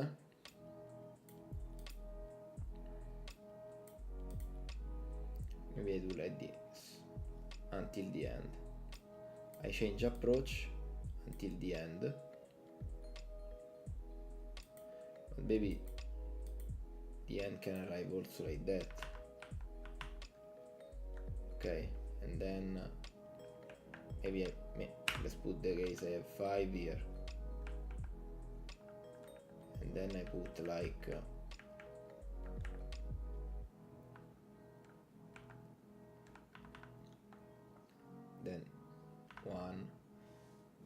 maybe I do like this until the end. I change approach until the end, but maybe the end can arrive also like that. Okay, and then maybe let's put the case I have 5 here, and then I put like then 1,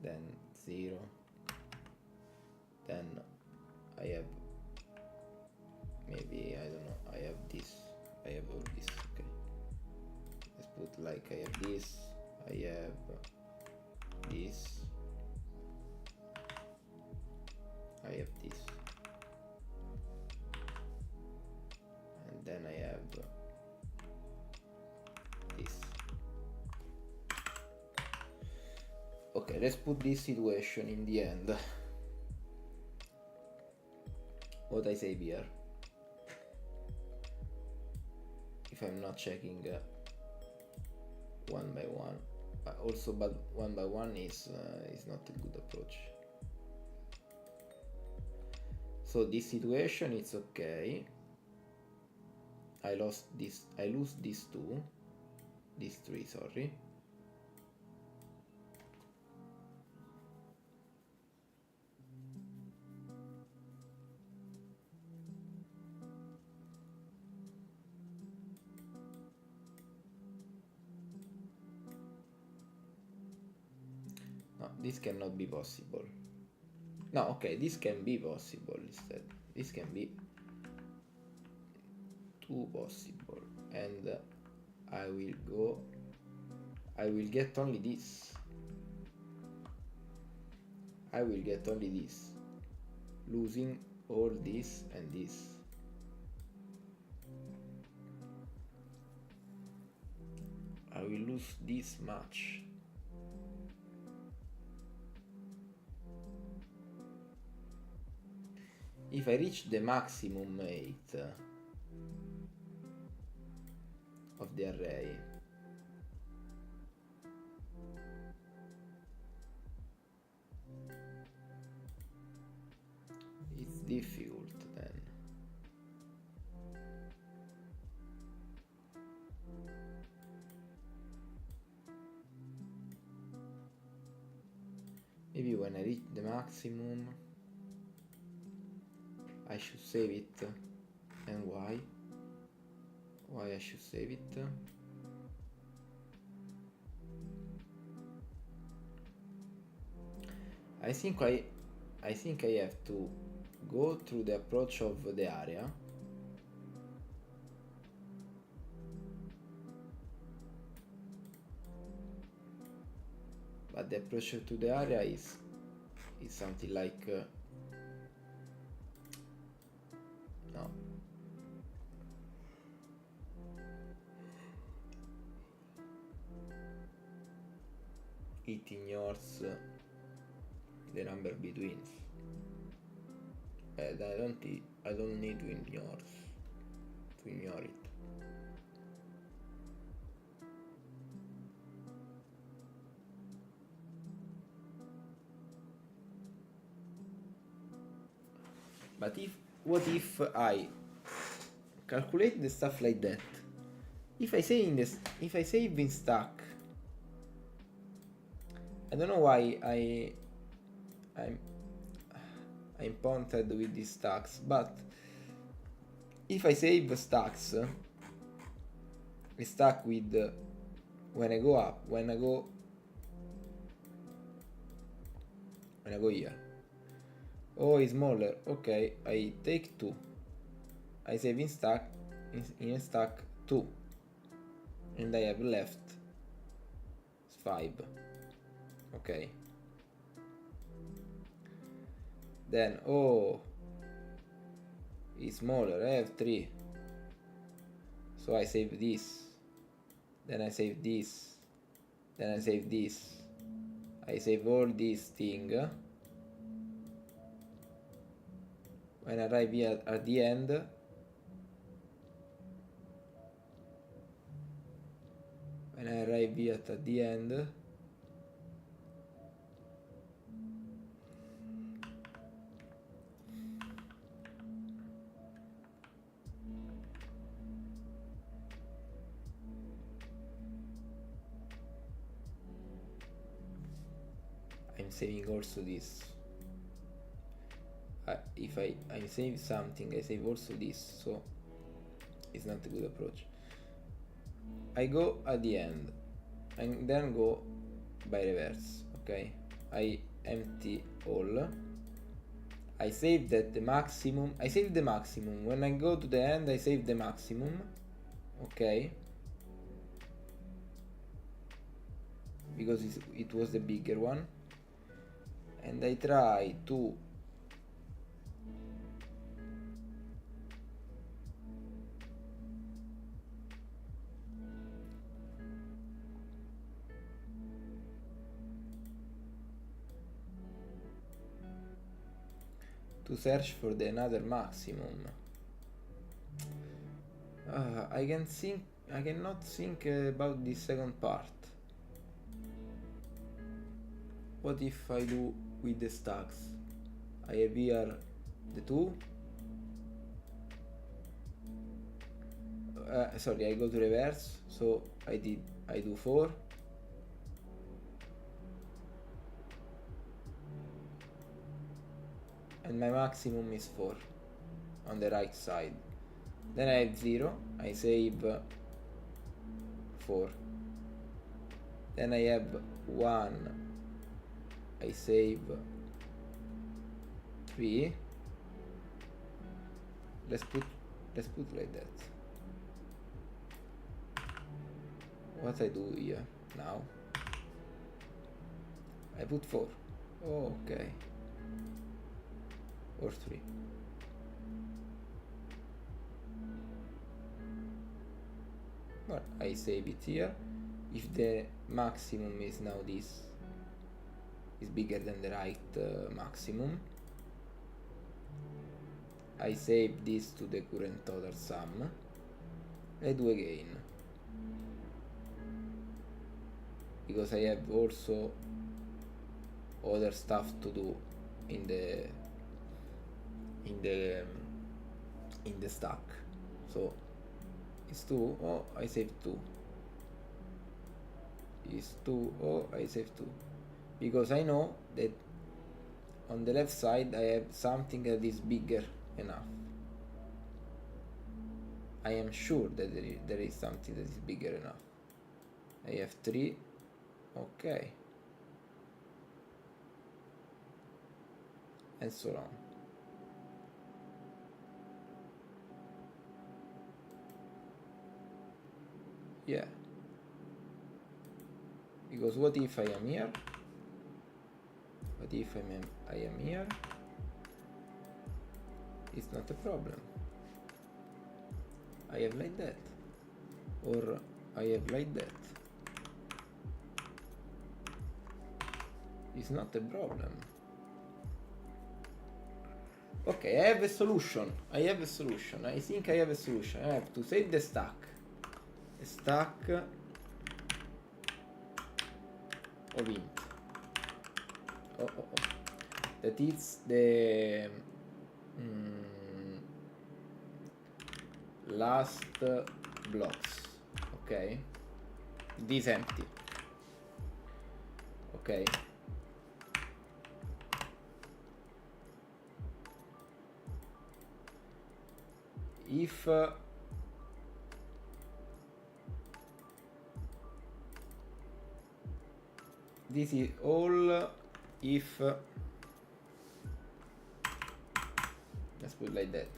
then 0, then I have maybe, I don't know, I have this, I have all this. Okay, let's put like I have this, I have this, I have this, and then I have this. Okay, let's put this situation in the end. What I save here, if I'm not checking one by one, also, but one by one is not a good approach. So this situation, it's okay. I lose these 2, these 3, sorry. No, this cannot be possible. No, okay, this can be possible instead. This can be too possible, and I will get only this. I will get only this, losing all this and this. I will lose this much. If I reach the maximum height of the array, it's difficult then. Maybe when I reach the maximum, I should save it. And why? Why I should save it? I think I have to go through the approach of the area. But the approach to the area is something like no. It ignores the number between. And I don't need to ignore it. But what if I calculate the stuff like that? If I save in stack, I don't know why I'm pointed with these stacks, but if I save stacks, I stack with when I go here. Oh, it's smaller. Okay, I take 2. I save in stack 2, and I have left 5. Okay. Then it's smaller. I have 3. So I save this. Then I save this. Then I save this. I save all this thing. When I arrive here at the end, I'm saving also this. If I save something, I save also this, so it's not a good approach. I go at the end and then go by reverse. Okay, I empty all. I save that the maximum. I save the maximum. When I go to the end, I save the maximum. Okay, because it was the bigger one, and I try to search for the another maximum. I cannot think about the second part. What if I do with the stacks? I have here the 2. Sorry, I go to reverse, so I do 4. And my maximum is 4 on the right side. Then I have 0, I save 4. Then I have 1, I save 3. Let's put like that. What I do here now? I put 4. Oh, okay. Or 3. Well, I save it here. If the maximum is now this, is bigger than the right maximum, I save this to the current total sum. I do again, because I have also other stuff to do in the stack. So it's 2. Oh, I save 2. Is 2. Oh, I save 2, because I know that on the left side I have something that is bigger enough. I am sure that there is something that is bigger enough. I have 3. Okay, and so on. Yeah, because what if I am here? What if I am here? It's not a problem. I have like that, or I have like that. It's not a problem. Okay, I have a solution. I think I have a solution. I have to save the stack. A stack of int. Oh. That is the last blocks. Okay. This empty. Okay. If this is all, if let's put it like that.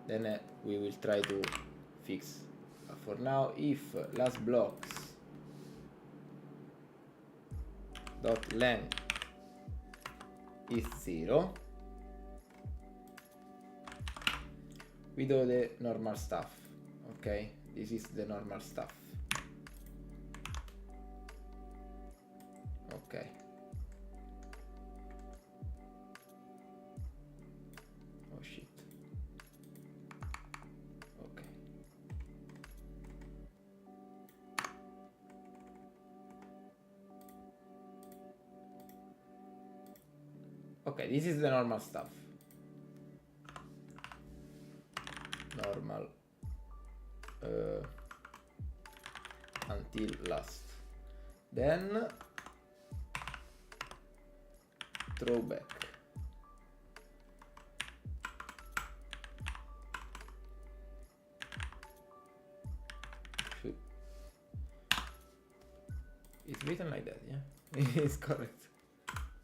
Then we will try to fix. For now, if last blocks dot length is 0, we do the normal stuff. Okay, this is the normal stuff. Okay. Oh shit. Okay. Okay, this is the normal stuff. Normal until last. Then throwback. It's written like that, yeah? It's correct.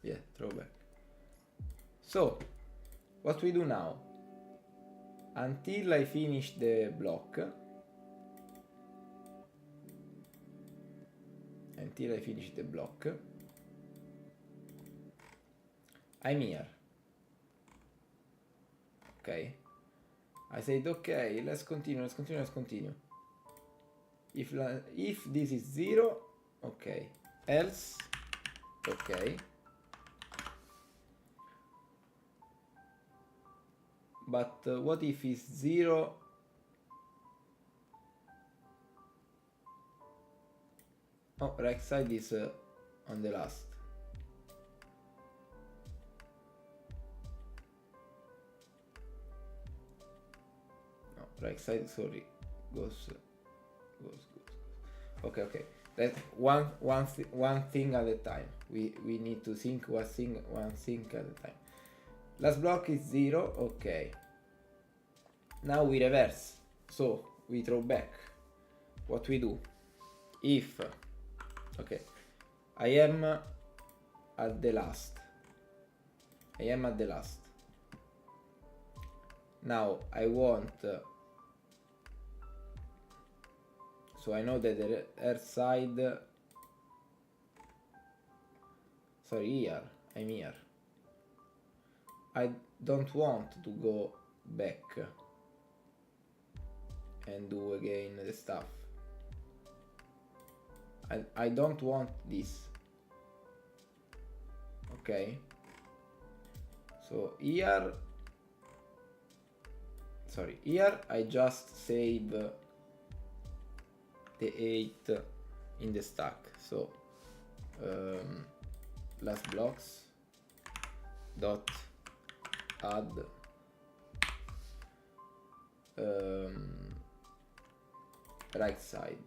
Yeah, throwback. So, what we do now? Until I finish the block, I'm here. Okay. I said, okay, let's continue. If this is 0, okay. Else, okay. But what if it's 0? Oh, right side is on the last. No, right side, sorry, goes. Okay. That's one thing at a time. We need to think one thing at a time. Last block is 0, okay. Now we reverse, so we throw back. What we do? If, okay, I am at the last. I am at the last. Now I want, so I know that the earth side, sorry, here, I'm here. I don't want to go back and do again the stuff. I don't want this. Okay. So here, sorry, here I just save the 8 in the stack. So last blocks dot add right side.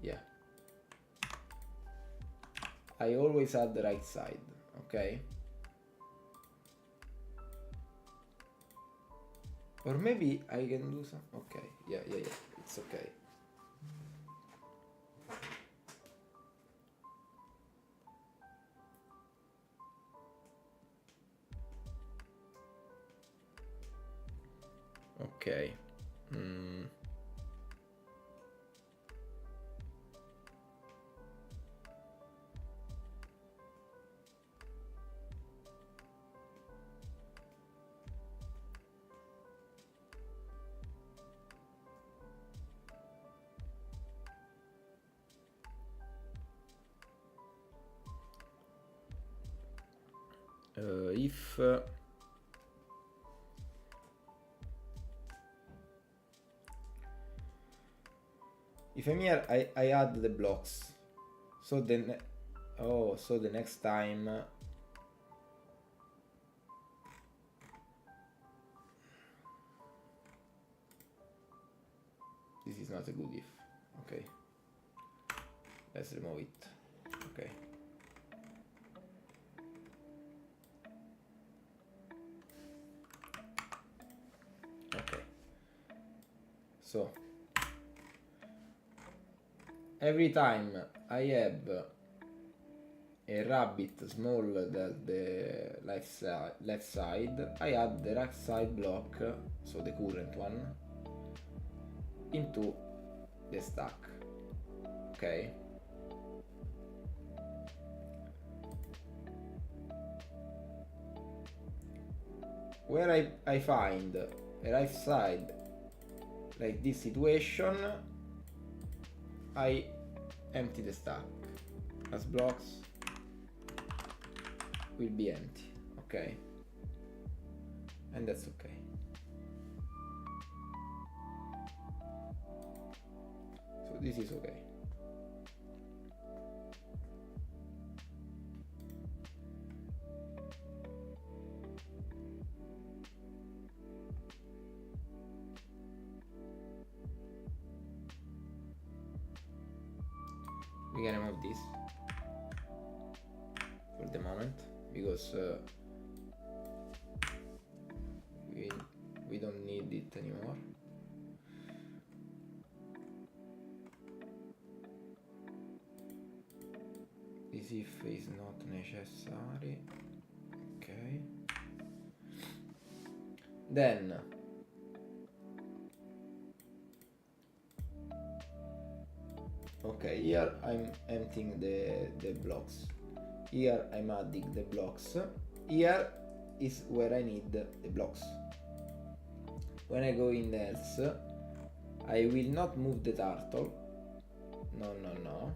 Yeah, I always add the right side. Okay, or maybe I can do some. Okay, yeah, it's okay. Okay. If I'm here, I add the blocks. So then, so the next time. This is not a good if. Okay. Let's remove it. Okay. Okay. So every time I have a rabbit smaller than the left side, I add the right side block, so the current one, into the stack. Okay. Where I find a right side like this situation, I empty the stack. As blocks will be empty. Okay. And that's okay. So this is okay. We can remove this for the moment because we don't need it anymore. This if is not necessary. Okay. Then okay, here I'm emptying the blocks. Here I'm adding the blocks. Here is where I need the blocks. When I go in else, I will not move the turtle. No.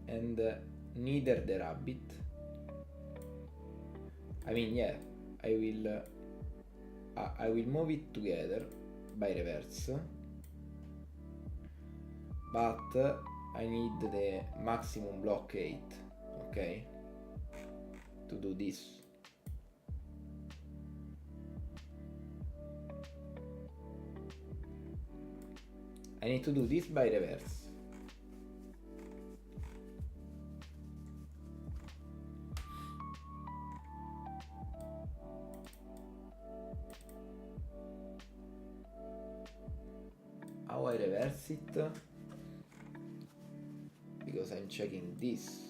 And neither the rabbit. I mean, yeah, I will move it together by reverse. But I need the maximum block 8, okay, to do this. I need to do this by reverse. How I reverse it? because I'm checking this.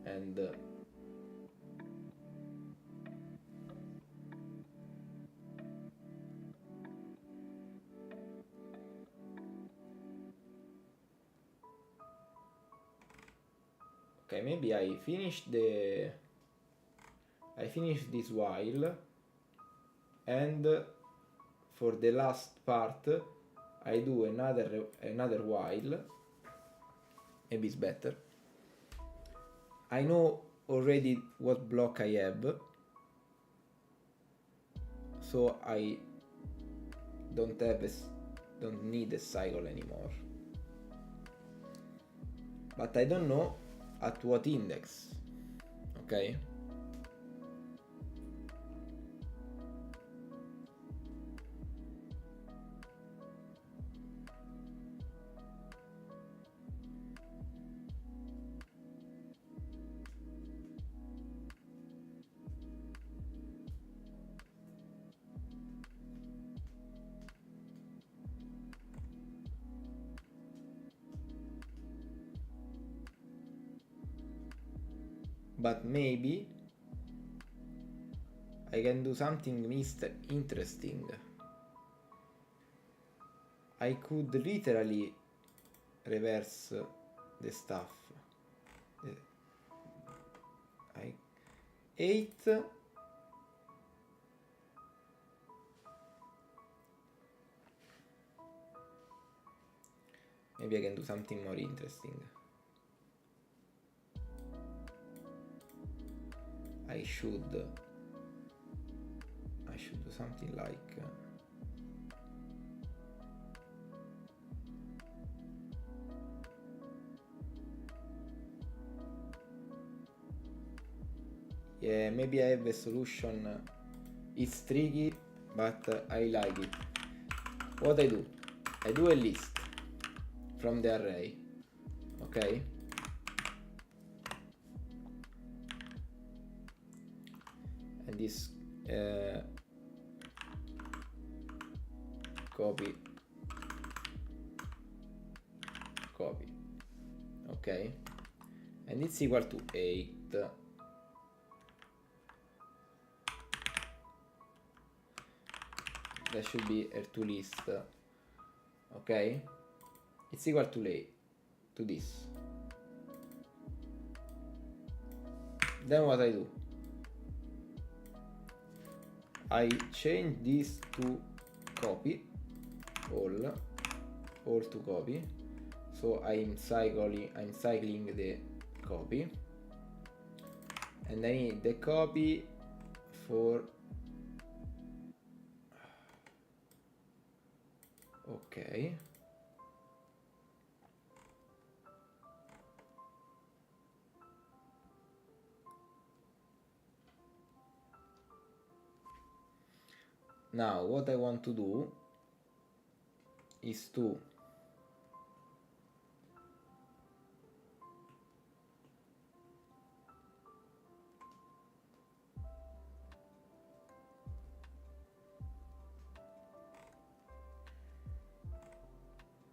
And okay, maybe I finished this while, and for the last part I do another while. Maybe it's better. I know already what block I have, so I don't need a cycle anymore. But I don't know at what index. Okay? But maybe I can do something interesting. I could literally reverse the stuff. 8 maybe I can do something more interesting. I should do something like yeah, maybe I have a solution. It's tricky, but I like it. What I do a list from the array, okay? And this copy, okay? And it's equal to 8. That should be a to list, okay? It's equal to this. Then what I do? I change this to copy, all to copy. So I'm cycling the copy, and I need the copy for okay. Now what I want to do is to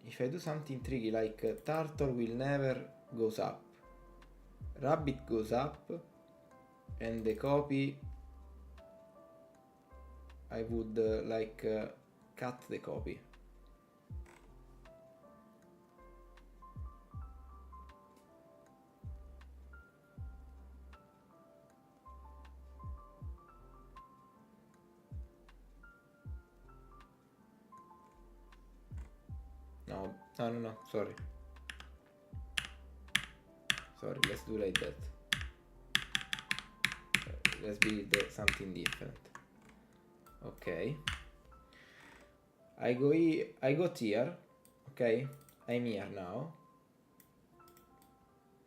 if I do something tricky like turtle will never goes up, rabbit goes up, and the copy I would cut the copy. No, sorry, let's do like that. Let's build something different. Okay, I got here, okay, I'm here now,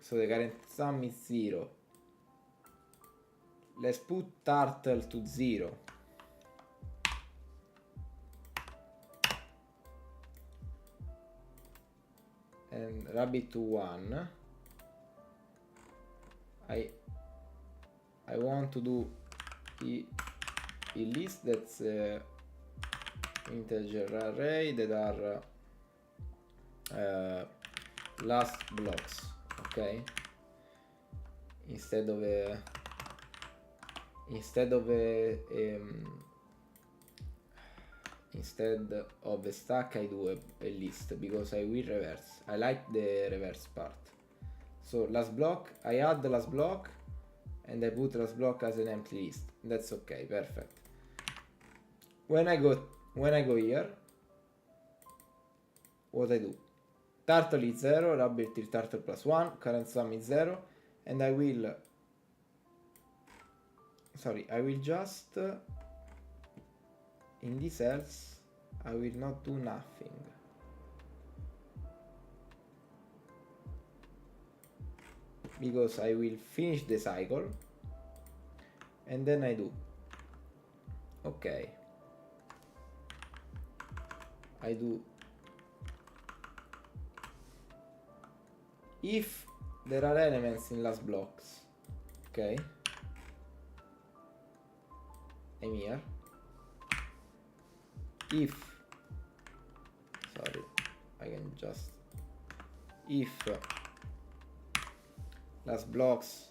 so the current sum is 0. Let's put turtle to 0. And rabbit to 1. I want to do a list that's integer array that are last blocks, okay, instead of a stack I do a list, because I will reverse. I like the reverse part. So last block, I add the last block and I put last block as an empty list. That's okay, perfect. When I go here, what I do? Turtle is 0, rabbit till turtle plus 1, current sum is 0, and I will just in this else I will not do nothing. Because I will finish the cycle and then I do, okay, I do if there are elements in last blocks, okay, I'm here. If last blocks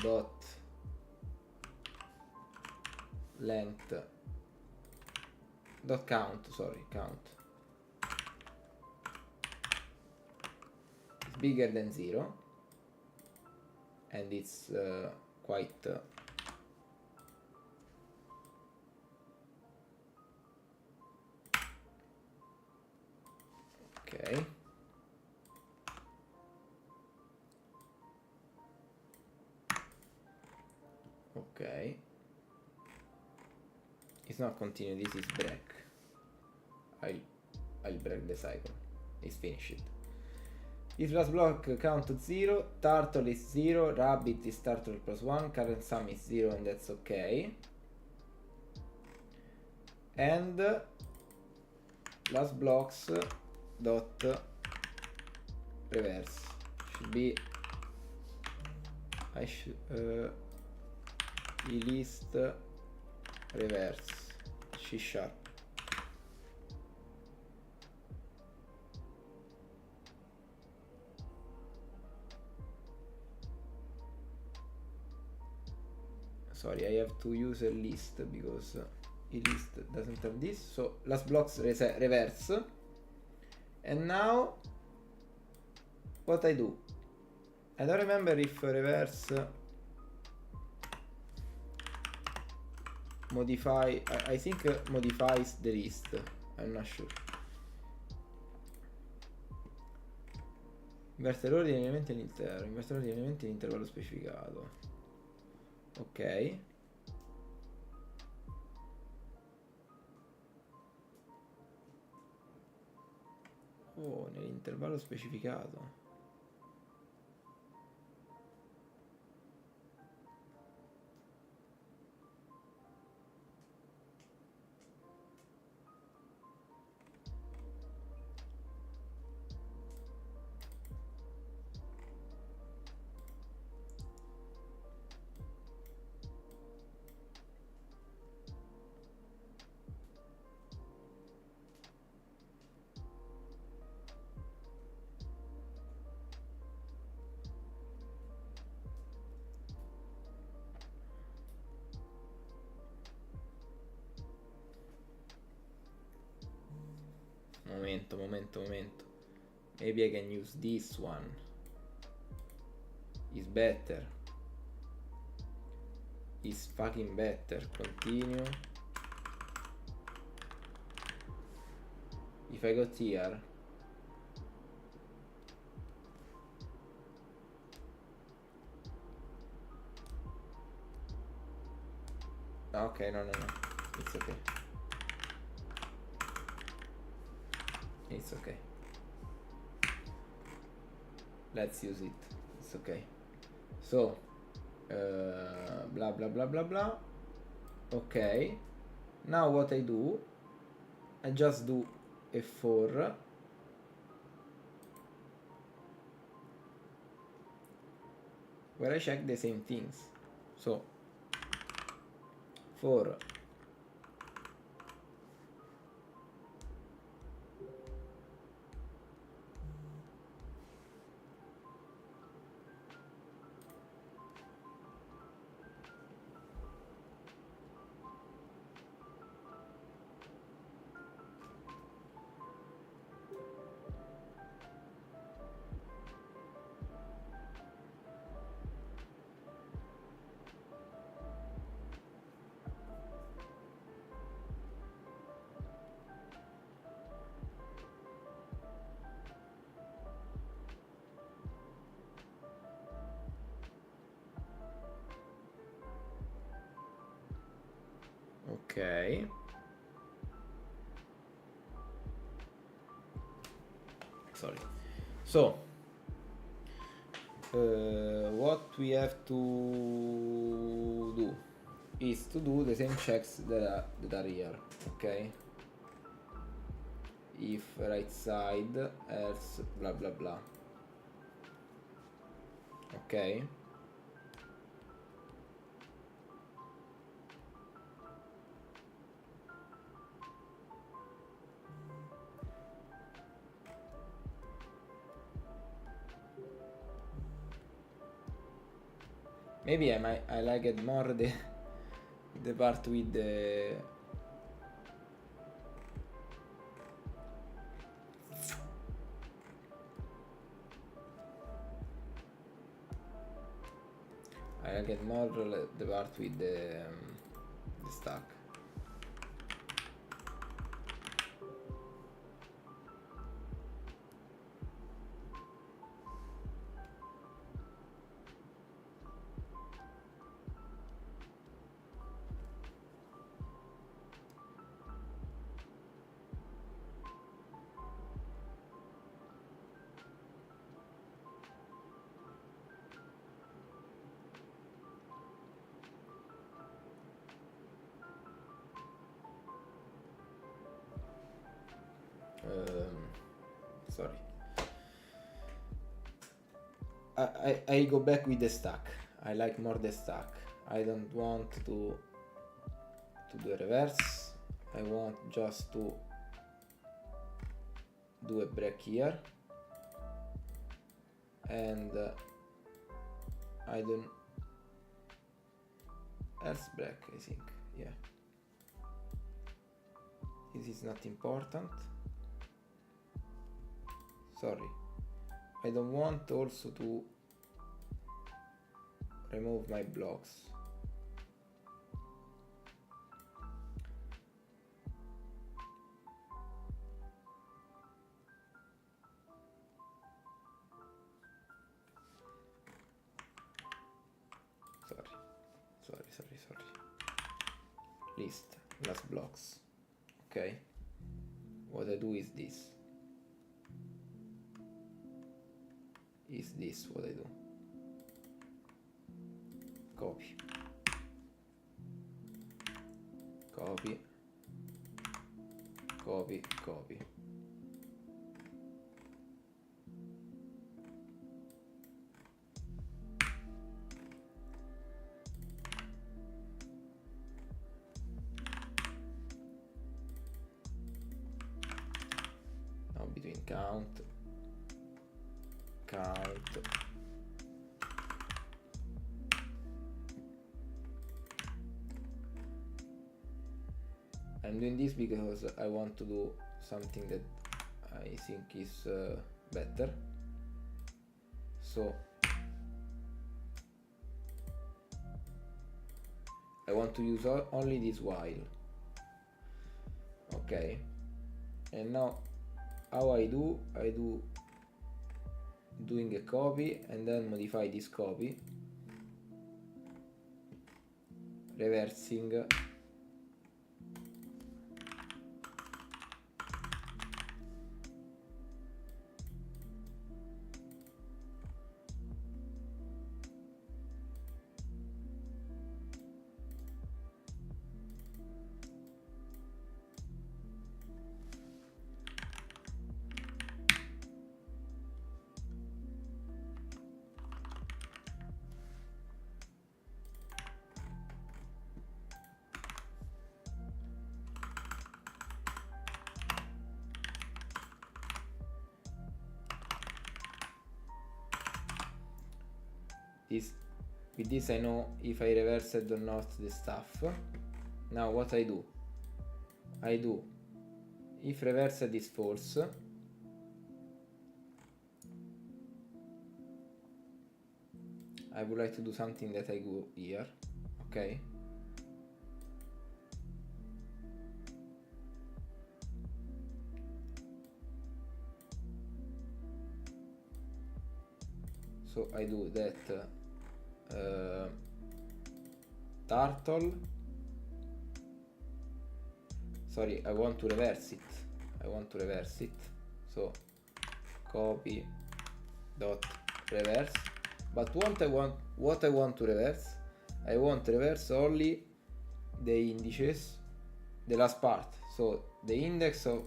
dot length dot count is bigger than 0, and it's quite okay. Okay. It's not continue, this is break. I'll break the cycle. It's finished. If last block count 0, turtle is 0, rabbit is turtle plus 1, current sum is 0, and that's okay. And last blocks dot reverse should be list reverse C#. Sorry, I have to use a list because a list doesn't have this. So last blocks reverse. And now what I do? I don't remember if reverse modify. I think modifies the list. I'm not sure. Inverte l'ordine degli elementi all'interno. Inverte l'ordine degli elementi all'intervallo specificato. Ok. Oh, nell'intervallo specificato. Momento. Maybe I can use this one. Is better. Is fucking better. Continue. If I got here. Okay, no. It's okay. It's okay. Let's use it. It's okay. So, blah blah blah blah blah. Okay. Now what I do? I just do a for. Where I check the same things. So, for Ok. Sorry. So what we have to do is to do the same checks that are here. Okay. If right side, else blah blah blah. Okay. Maybe I like it more the part with the I like it more the part with the stack. Sorry. I go back with the stack. I like more the stack. I don't want to do a reverse. I want just to do a break here, and I don't else break, I think. Yeah, this is not important. Sorry, I don't want also to remove my blocks. Sorry. List, last blocks. Okay. What I do is this. What I do. Copy. Now between count. I'm doing this because I want to do something that I think is better. So I want to use only this while. Okay. And now how I do doing a copy and then modify this copy, reversing this. With this I know if I reversed or not the stuff. Now what I do if reversed is false, I would like to do something that I go here. Okay. So I do that turtle sorry, I want to reverse it. So copy dot reverse. But what I want to reverse, I want to reverse only the indices, the last part. So the index of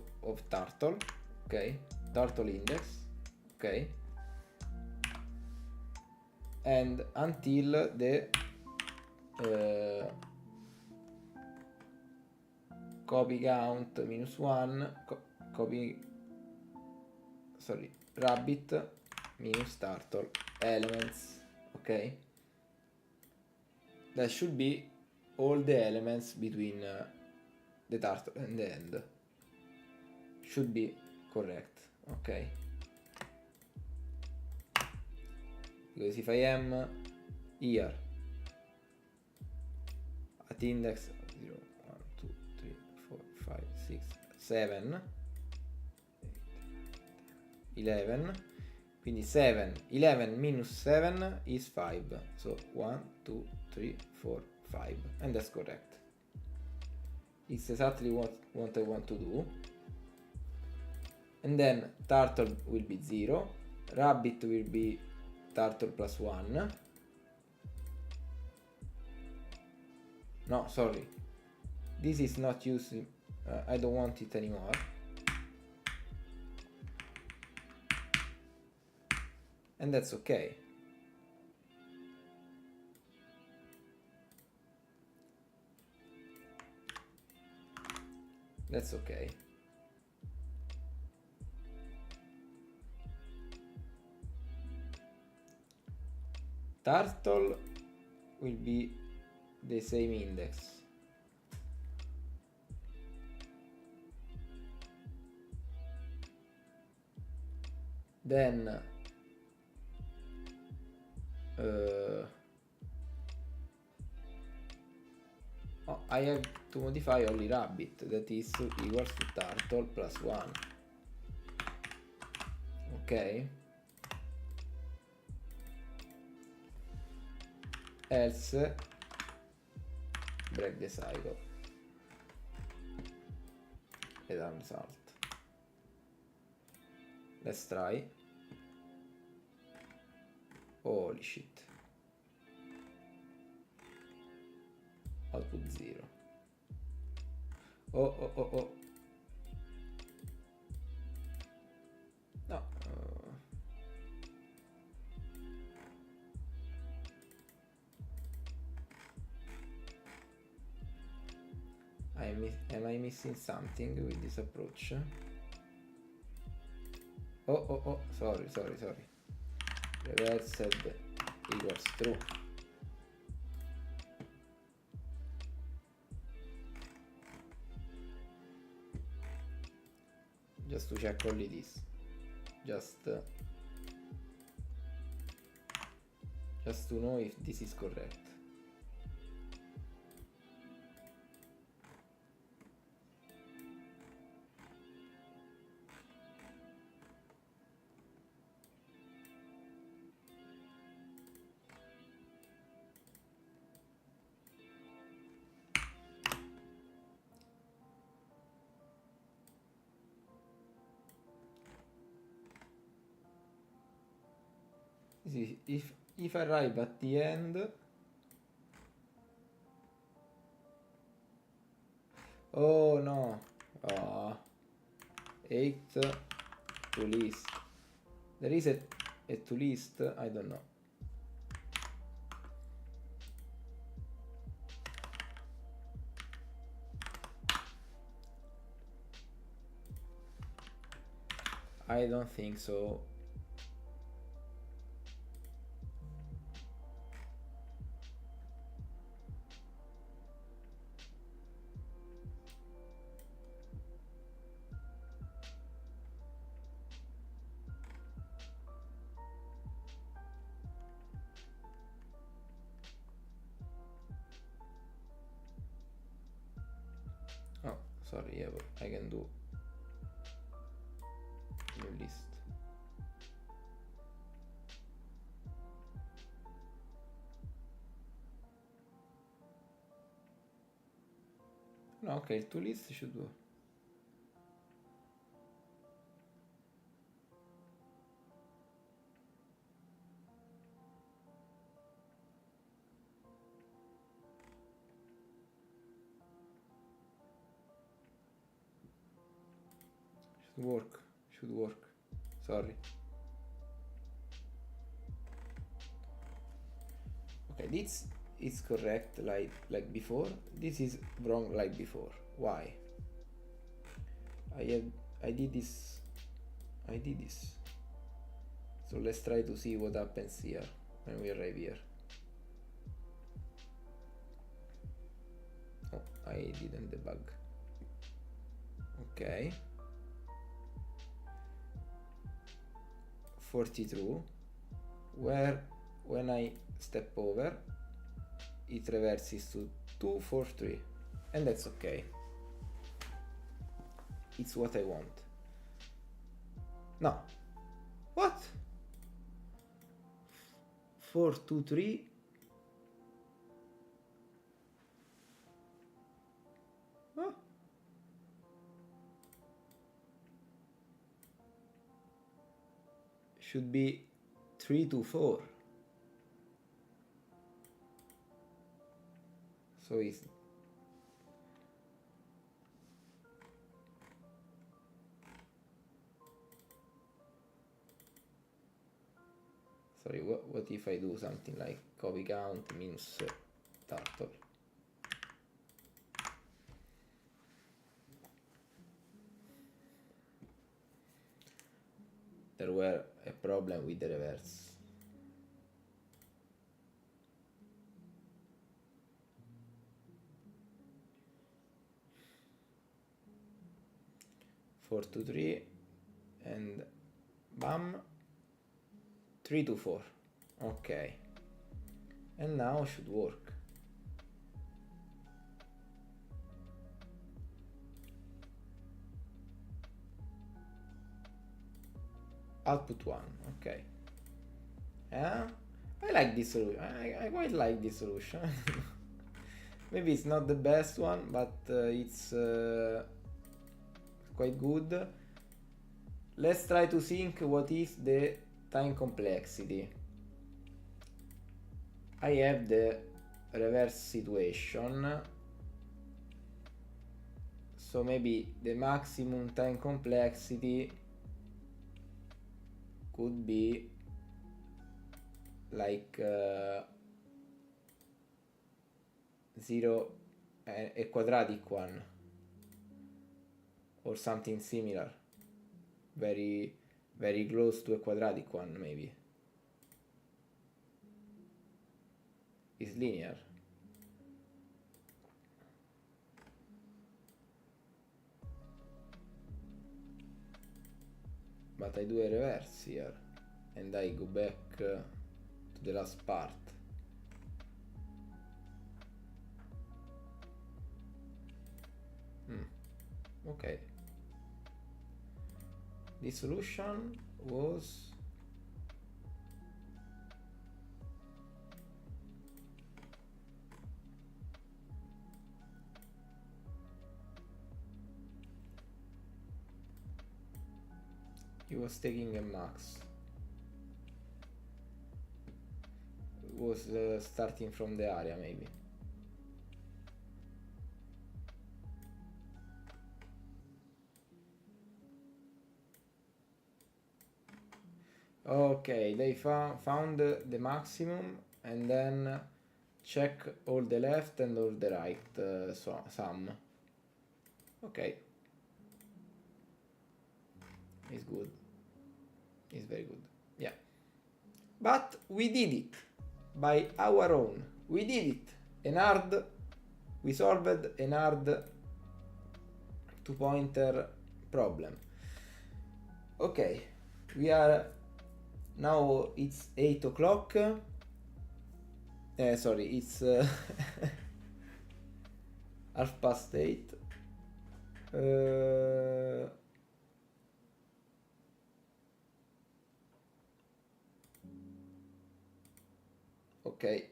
turtle, okay, turtle index, okay, and until the copy count -1, rabbit minus turtle elements, okay. That should be all the elements between the turtle and the end. Should be correct, okay. Because if I am here at index 0, 1, 2, 3, 4, 5, 6, 7, 11, quindi 7, 11 minus 7 is 5, so 1, 2, 3, 4, 5, and that's correct. It's exactly what I want to do. And then turtle will be 0, rabbit will be turtle plus 1. No, sorry, this is not using, I don't want it anymore. And that's okay. That's okay. Turtle will be the same index. Then I have to modify only rabbit, that is equals to turtle plus 1. Okay. Else break the cycle and unsalt. Let's try. Holy shit. Output 0. Oh. No. Am I missing something with this approach? Oh, sorry. Reversed equals true. Just to check only this. Just to know if this is correct. If I arrive at the end, oh no, 8 to list. There is a to list, I don't know. I don't think so. Oh, sorry, yeah, I can do new list. No, ok, il to list should work. Should work. Sorry. Okay, this is correct like before. This is wrong like before. Why? I did this. So let's try to see what happens here when we arrive here. Oh, I didn't debug. Okay. 42, where when I step over, it reverses to 2, 4, 3, and that's okay. It's what I want. No. What? 4, 2, 3. Oh. Should be 3 to 4. So it's sorry, what if I do something like copy count means turtle? There were a problem with the reverse. Four to 3 and bam, 3 to 4. Okay, and now should work. Output 1. Okay. I like this solution. I quite like this solution. Maybe it's not the best one, but it's quite good. Let's try to think what is the time complexity. I have the reverse situation, so maybe the maximum time complexity could be like 0, a quadratic one, or something similar, very close to a quadratic one. Maybe is linear. But I do a reverse here and I go back to the last part. Okay. The solution was he was taking a max. It was starting from the area maybe. Okay, they found the maximum and then check all the left and all the right sum. Okay. It's good. It's very good. Yeah. But we did it by our own. We did it. We solved an hard two-pointer problem. Okay. We are now, it's 8 o'clock. Sorry, it's 8:30. Okay,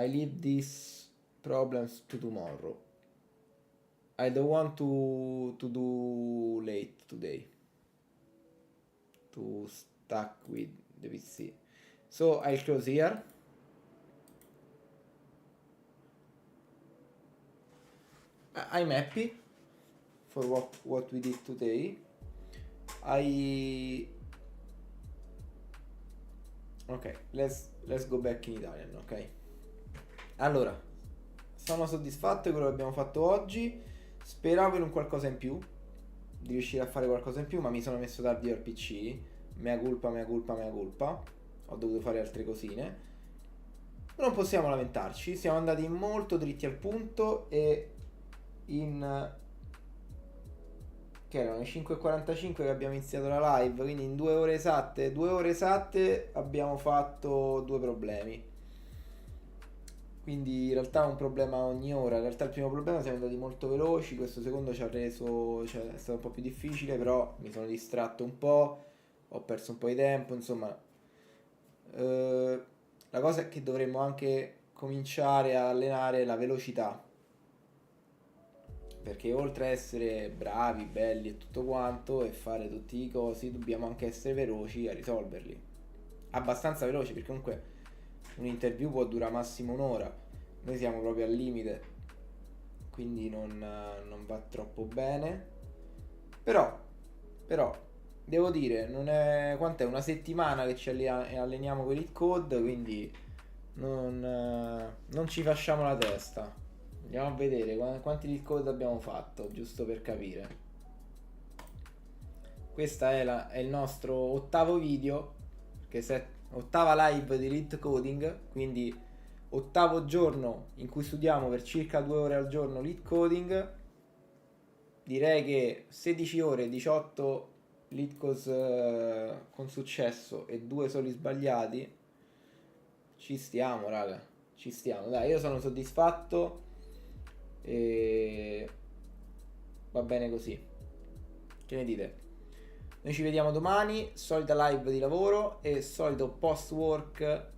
I leave these problems to tomorrow. I don't want to do late today. To stuck with the PC. So I'll close here. I'm happy for what we did today. Ok, let's go back in Italian, ok? Allora, sono soddisfatto di quello che abbiamo fatto oggi. Speravo in un qualcosa in più, di riuscire a fare qualcosa in più, ma mi sono messo tardi al PC. Mea culpa, mea culpa, mea culpa. Ho dovuto fare altre cosine. Non possiamo lamentarci, siamo andati molto dritti al punto e che erano le 5:45 che abbiamo iniziato la live, quindi in 2 ore esatte abbiamo fatto 2 problemi. Quindi in realtà un problema ogni ora. In realtà il primo problema siamo andati molto veloci, questo secondo ci ha reso, cioè, è stato un po' più difficile, però mi sono distratto un po', ho perso un po' di tempo, insomma. La cosa è che dovremmo anche cominciare a allenare la velocità, perché oltre a essere bravi, belli e tutto quanto e fare tutti i cosi, dobbiamo anche essere veloci a risolverli, abbastanza veloci, perché comunque un'interview può durare massimo un'ora, noi siamo proprio al limite, quindi non va troppo bene, però devo dire, non è, quant'è, una settimana che ci alleniamo con LeetCode, quindi non ci facciamo la testa. Andiamo a vedere quanti LeetCode abbiamo fatto, giusto per capire. Questa è il nostro 8º video, che 8ª live di LeetCoding, quindi 8º giorno in cui studiamo per circa 2 ore al giorno LeetCoding. Direi che 16 ore, 18 LeetCode con successo e 2 soli sbagliati. Ci stiamo, raga, ci stiamo. Dai, io sono soddisfatto e va bene così. Che ne dite? Noi ci vediamo domani, solita live di lavoro e solito post workout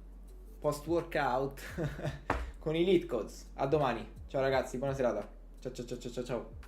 con i LeetCodes. A domani. Ciao ragazzi, buona serata. Ciao ciao ciao ciao ciao.